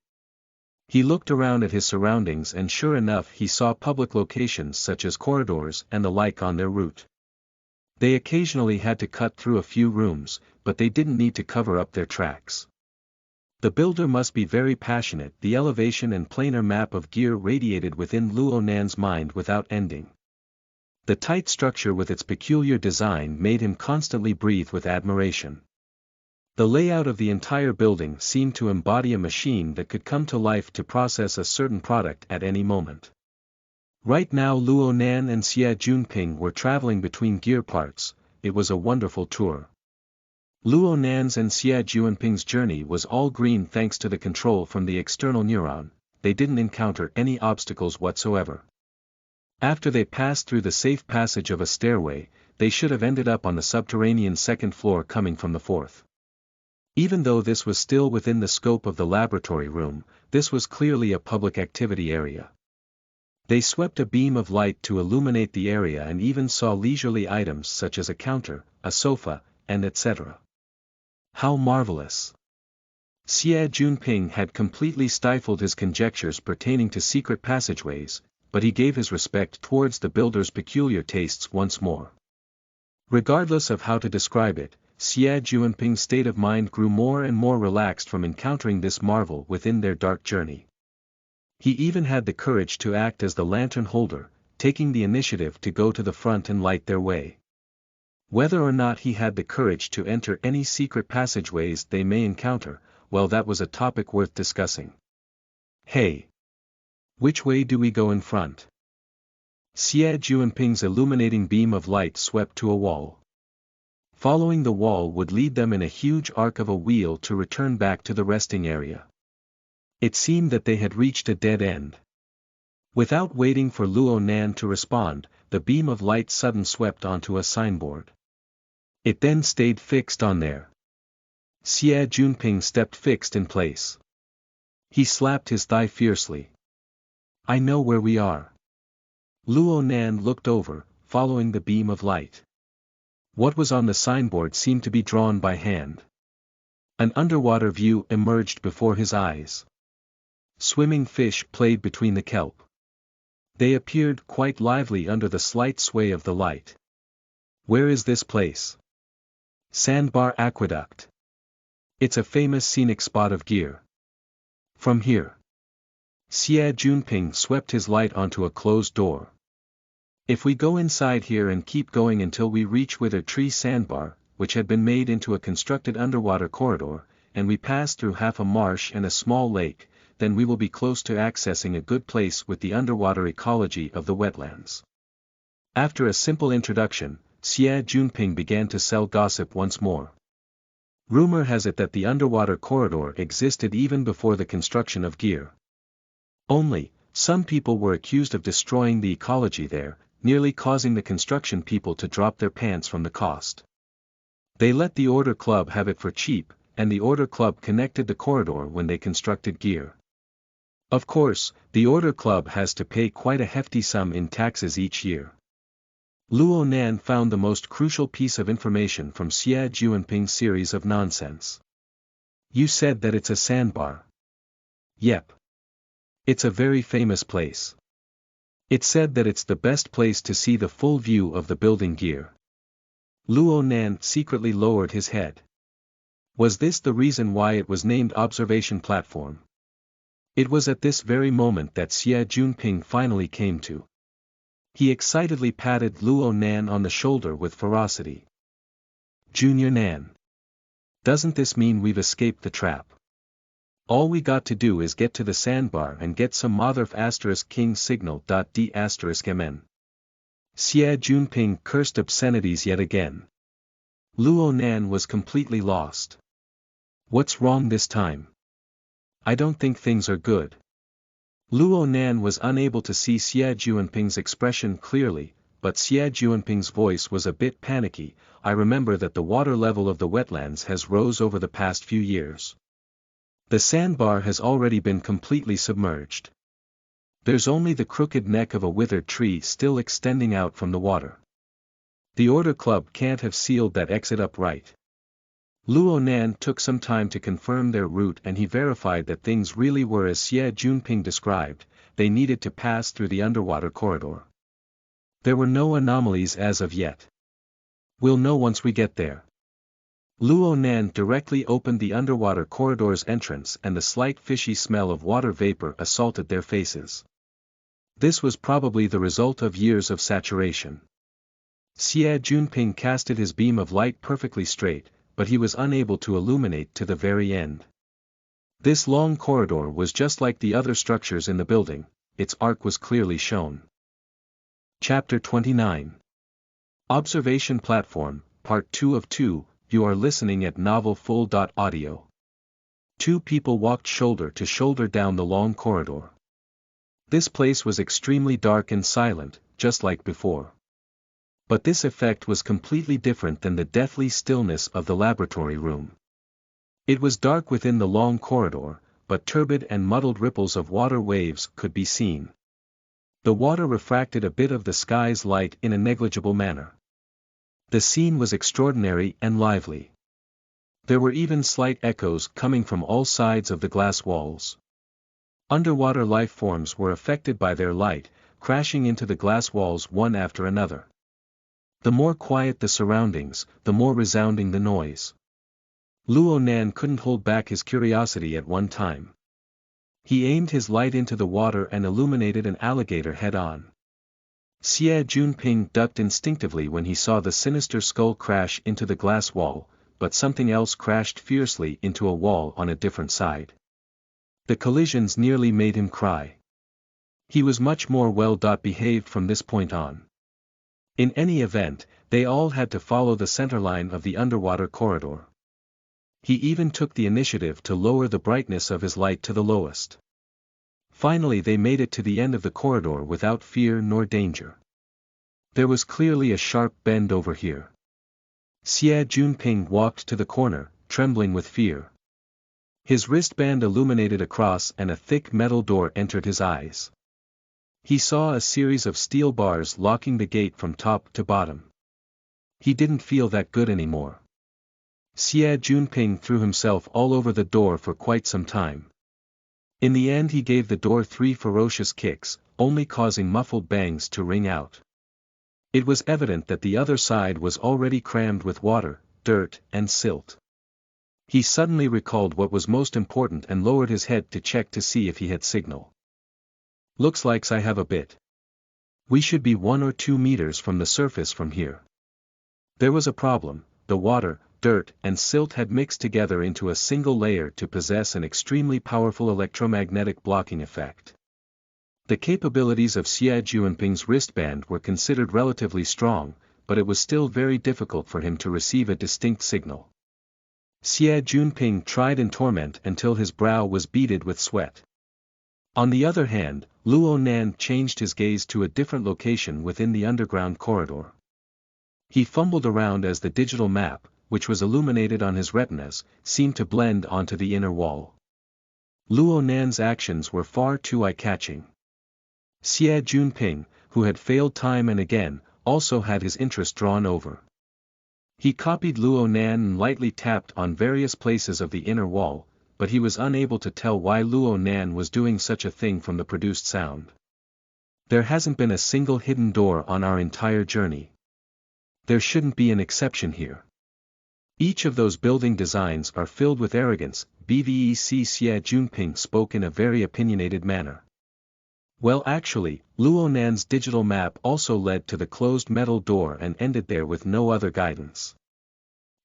He looked around at his surroundings and sure enough he saw public locations such as corridors and the like on their route. They occasionally had to cut through a few rooms, but they didn't need to cover up their tracks. The builder must be very passionate. The elevation and planar map of gear radiated within Luo Nan's mind without ending. The tight structure with its peculiar design made him constantly breathe with admiration. The layout of the entire building seemed to embody a machine that could come to life to process a certain product at any moment. Right now Luo Nan and Xie Junping were traveling between gear parts. It was a wonderful tour. Luo Nan's and Xie Juanping's journey was all green thanks to the control from the external neuron. They didn't encounter any obstacles whatsoever. After they passed through the safe passage of a stairway, they should have ended up on the subterranean second floor coming from the fourth. Even though this was still within the scope of the laboratory room, this was clearly a public activity area. They swept a beam of light to illuminate the area and even saw leisurely items such as a counter, a sofa, and etc. How marvelous! Xie Junping had completely stifled his conjectures pertaining to secret passageways, but he gave his respect towards the builder's peculiar tastes once more. Regardless of how to describe it, Xie Juanping's state of mind grew more and more relaxed from encountering this marvel within their dark journey. He even had the courage to act as the lantern holder, taking the initiative to go to the front and light their way. Whether or not he had the courage to enter any secret passageways they may encounter, well, that was a topic worth discussing. Hey! Which way do we go in front? Xie Juanping's illuminating beam of light swept to a wall. Following the wall would lead them in a huge arc of a wheel to return back to the resting area. It seemed that they had reached a dead end. Without waiting for Luo Nan to respond, the beam of light suddenly swept onto a signboard. It then stayed fixed on there. Xie Junping stepped fixed in place. He slapped his thigh fiercely. I know where we are. Luo Nan looked over, following the beam of light. What was on the signboard seemed to be drawn by hand. An underwater view emerged before his eyes. Swimming fish played between the kelp. They appeared quite lively under the slight sway of the light. Where is this place? Sandbar Aqueduct. It's a famous scenic spot of gear. From here. Xie Junping swept his light onto a closed door. If we go inside here and keep going until we reach Wither Tree Sandbar, which had been made into a constructed underwater corridor, and we pass through half a marsh and a small lake, then we will be close to accessing a good place with the underwater ecology of the wetlands. After a simple introduction, Xie Junping began to sell gossip once more. Rumor has it that the underwater corridor existed even before the construction of gear. Only, some people were accused of destroying the ecology there, nearly causing the construction people to drop their pants from the cost. They let the Order Club have it for cheap, and the Order Club connected the corridor when they constructed gear. Of course, the Order Club has to pay quite a hefty sum in taxes each year. Luo Nan found the most crucial piece of information from Xie Juanping's series of nonsense. You said that it's a sandbar. Yep. It's a very famous place. It said that it's the best place to see the full view of the building gear. Luo Nan secretly lowered his head. Was this the reason why it was named Observation Platform? It was at this very moment that Xie Junping finally came to. He excitedly patted Luo Nan on the shoulder with ferocity. Junior Nan. Doesn't this mean we've escaped the trap? All we got to do is get to the sandbar and get some motherf *king signal. D *mn. Xie Junping cursed obscenities yet again. Luo Nan was completely lost. What's wrong this time? I don't think things are good. Luo Nan was unable to see Xie Juanping's expression clearly, but Xie Juanping's voice was a bit panicky. I remember that the water level of the wetlands has rose over the past few years. The sandbar has already been completely submerged. There's only the crooked neck of a withered tree still extending out from the water. The Order Club can't have sealed that exit up right. Luo Nan took some time to confirm their route, and he verified that things really were as Xie Junping described. They needed to pass through the underwater corridor. There were no anomalies as of yet. We'll know once we get there. Luo Nan directly opened the underwater corridor's entrance, and the slight fishy smell of water vapor assaulted their faces. This was probably the result of years of saturation. Xie Junping casted his beam of light perfectly straight, but he was unable to illuminate to the very end. This long corridor was just like the other structures in the building, its arc was clearly shown. Chapter 29. Observation Platform, Part 2 of 2, you are listening at novelfull.audio. Two people walked shoulder to shoulder down the long corridor. This place was extremely dark and silent, just like before. But this effect was completely different than the deathly stillness of the laboratory room. It was dark within the long corridor, but turbid and muddled ripples of water waves could be seen. The water refracted a bit of the sky's light in a negligible manner. The scene was extraordinary and lively. There were even slight echoes coming from all sides of the glass walls. Underwater life forms were affected by their light, crashing into the glass walls one after another. The more quiet the surroundings, the more resounding the noise. Luo Nan couldn't hold back his curiosity at one time. He aimed his light into the water and illuminated an alligator head-on. Xie Junping ducked instinctively when he saw the sinister skull crash into the glass wall, but something else crashed fiercely into a wall on a different side. The collisions nearly made him cry. He was much more well-behaved from this point on. In any event, they all had to follow the centerline of the underwater corridor. He even took the initiative to lower the brightness of his light to the lowest. Finally they made it to the end of the corridor without fear nor danger. There was clearly a sharp bend over here. Xie Junping walked to the corner, trembling with fear. His wristband illuminated a cross and a thick metal door entered his eyes. He saw a series of steel bars locking the gate from top to bottom. He didn't feel that good anymore. Xie Junping threw himself all over the door for quite some time. In the end he gave the door 3 ferocious kicks, only causing muffled bangs to ring out. It was evident that the other side was already crammed with water, dirt, and silt. He suddenly recalled what was most important and lowered his head to check to see if he had signal. Looks like I have a bit. We should be 1 or 2 meters from the surface from here. There was a problem. The water, dirt, and silt had mixed together into a single layer to possess an extremely powerful electromagnetic blocking effect. The capabilities of Xie Juanping's wristband were considered relatively strong, but it was still very difficult for him to receive a distinct signal. Xie Junping tried in torment until his brow was beaded with sweat. On the other hand, Luo Nan changed his gaze to a different location within the underground corridor. He fumbled around as the digital map, which was illuminated on his retinas, seemed to blend onto the inner wall. Luo Nan's actions were far too eye-catching. Xie Junping, who had failed time and again, also had his interest drawn over. He copied Luo Nan and lightly tapped on various places of the inner wall, but he was unable to tell why Luo Nan was doing such a thing from the produced sound. There hasn't been a single hidden door on our entire journey. There shouldn't be an exception here. Each of those building designs are filled with arrogance. Bvec Xie Junping spoke in a very opinionated manner. Well, actually, Luo Nan's digital map also led to the closed metal door and ended there with no other guidance.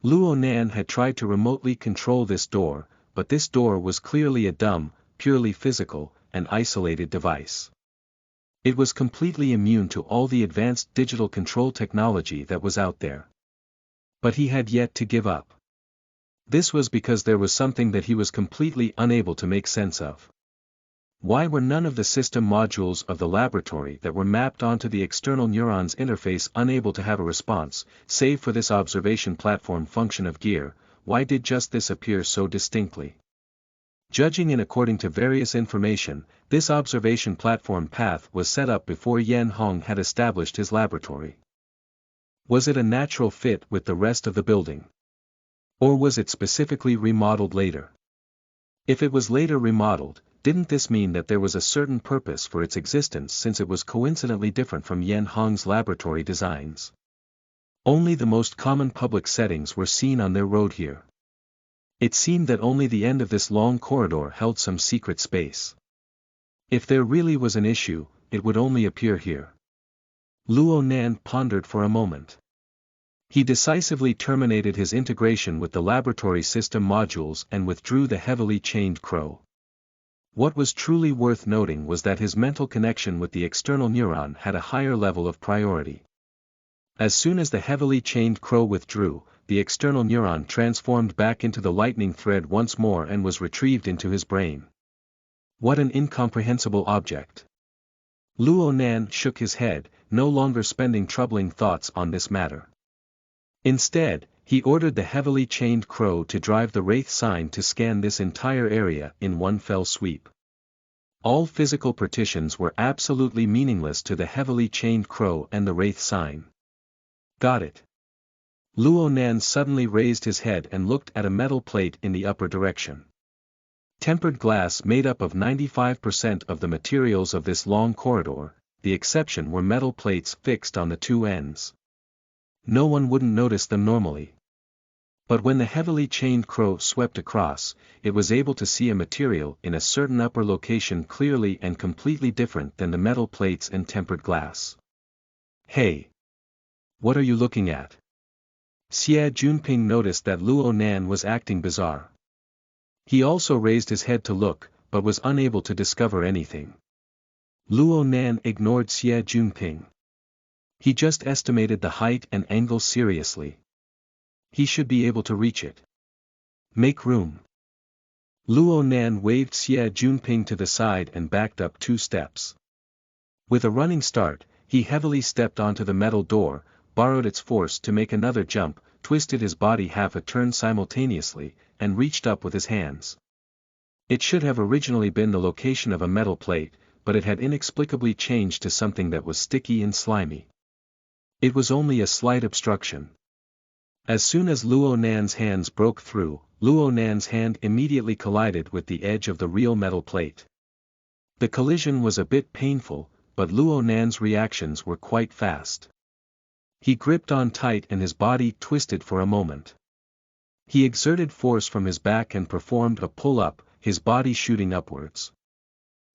Luo Nan had tried to remotely control this door, but this door was clearly a dumb, purely physical, and isolated device. It was completely immune to all the advanced digital control technology that was out there. But he had yet to give up. This was because there was something that he was completely unable to make sense of. Why were none of the system modules of the laboratory that were mapped onto the external neurons interface unable to have a response, save for this observation platform function of gear? Why did just this appear so distinctly? Judging in according to various information, this observation platform path was set up before Yan Hong had established his laboratory. Was it a natural fit with the rest of the building? Or was it specifically remodeled later? If it was later remodeled, didn't this mean that there was a certain purpose for its existence since it was coincidentally different from Yan Hong's laboratory designs? Only the most common public settings were seen on their road here. It seemed that only the end of this long corridor held some secret space. If there really was an issue, it would only appear here. Luo Nan pondered for a moment. He decisively terminated his integration with the laboratory system modules and withdrew the heavily chained crow. What was truly worth noting was that his mental connection with the external neuron had a higher level of priority. As soon as the heavily chained crow withdrew, the external neuron transformed back into the lightning thread once more and was retrieved into his brain. What an incomprehensible object! Luo Nan shook his head, no longer spending troubling thoughts on this matter. Instead, he ordered the heavily chained crow to drive the Wraith sign to scan this entire area in one fell sweep. All physical partitions were absolutely meaningless to the heavily chained crow and the Wraith sign. Got it. Luo Nan suddenly raised his head and looked at a metal plate in the upper direction. Tempered glass made up of 95% of the materials of this long corridor, the exception were metal plates fixed on the two ends. No one wouldn't notice them normally. But when the heavily chained crow swept across, it was able to see a material in a certain upper location clearly and completely different than the metal plates and tempered glass. Hey! What are you looking at? Xie Junping noticed that Luo Nan was acting bizarre. He also raised his head to look, but was unable to discover anything. Luo Nan ignored Xie Junping. He just estimated the height and angle seriously. He should be able to reach it. Make room. Luo Nan waved Xie Junping to the side and backed up 2 steps. With a running start, he heavily stepped onto the metal door, borrowed its force to make another jump, twisted his body half a turn simultaneously, and reached up with his hands. It should have originally been the location of a metal plate, but it had inexplicably changed to something that was sticky and slimy. It was only a slight obstruction. As soon as Luo Nan's hands broke through, Luo Nan's hand immediately collided with the edge of the real metal plate. The collision was a bit painful, but Luo Nan's reactions were quite fast. He gripped on tight and his body twisted for a moment. He exerted force from his back and performed a pull-up, his body shooting upwards.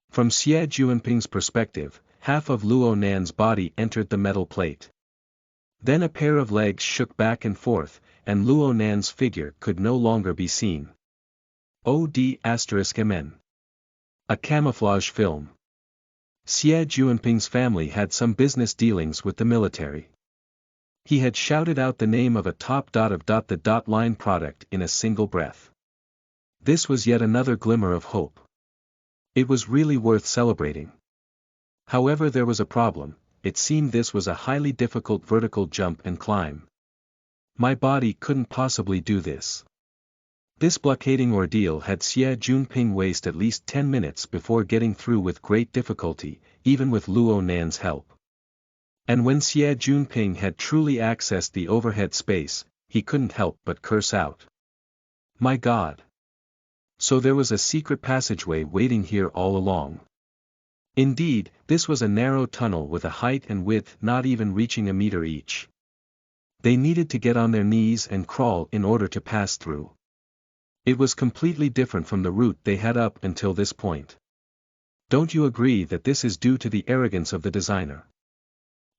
From Xie Junping's perspective, half of Luo Nan's body entered the metal plate. Then a pair of legs shook back and forth, and Luo Nan's figure could no longer be seen. OD*MN. A camouflage film. Xie Junping's family had some business dealings with the military. He had shouted out the name of a top dot of the dot line product in a single breath. This was yet another glimmer of hope. It was really worth celebrating. However, there was a problem. It seemed this was a highly difficult vertical jump and climb. My body couldn't possibly do this. This blockading ordeal had Xie Junping waste at least 10 minutes before getting through with great difficulty, even with Luo Nan's help. And when Xie Junping had truly accessed the overhead space, he couldn't help but curse out. My God! So there was a secret passageway waiting here all along. Indeed, this was a narrow tunnel with a height and width not even reaching a meter each. They needed to get on their knees and crawl in order to pass through. It was completely different from the route they had up until this point. Don't you agree that this is due to the arrogance of the designer?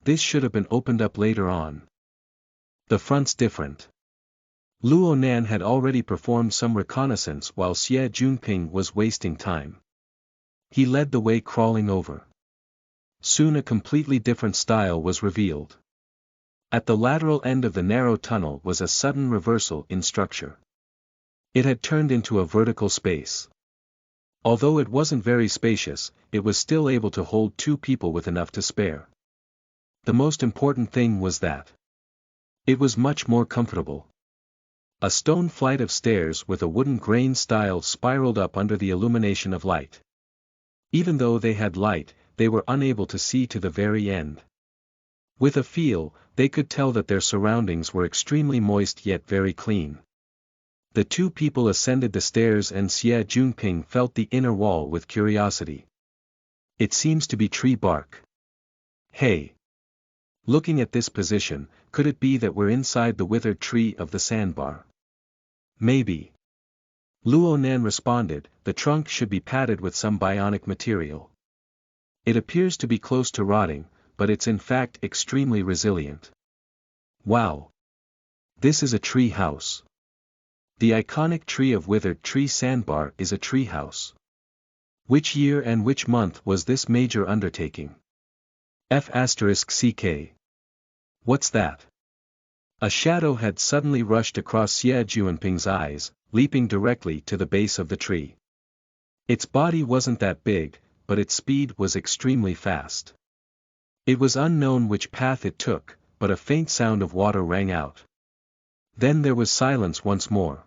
This should have been opened up later on. The front's different. Luo Nan had already performed some reconnaissance while Xie Junping was wasting time. He led the way crawling over. Soon a completely different style was revealed. At the lateral end of the narrow tunnel was a sudden reversal in structure. It had turned into a vertical space. Although it wasn't very spacious, it was still able to hold 2 people with enough to spare. The most important thing was that it was much more comfortable. A stone flight of stairs with a wooden grain stile spiraled up under the illumination of light. Even though they had light, they were unable to see to the very end. With a feel, they could tell that their surroundings were extremely moist yet very clean. The 2 people ascended the stairs and Xie Junping felt the inner wall with curiosity. It seems to be tree bark. Hey! Looking at this position, could it be that we're inside the withered tree of the sandbar? Maybe. Luo Nan responded, the trunk should be padded with some bionic material. It appears to be close to rotting, but it's in fact extremely resilient. Wow! This is a tree house. The iconic tree of withered tree sandbar is a tree house. Which year and which month was this major undertaking? F***CK. What's that? A shadow had suddenly rushed across Xie Junping's eyes, leaping directly to the base of the tree. Its body wasn't that big, but its speed was extremely fast. It was unknown which path it took, but a faint sound of water rang out. Then there was silence once more.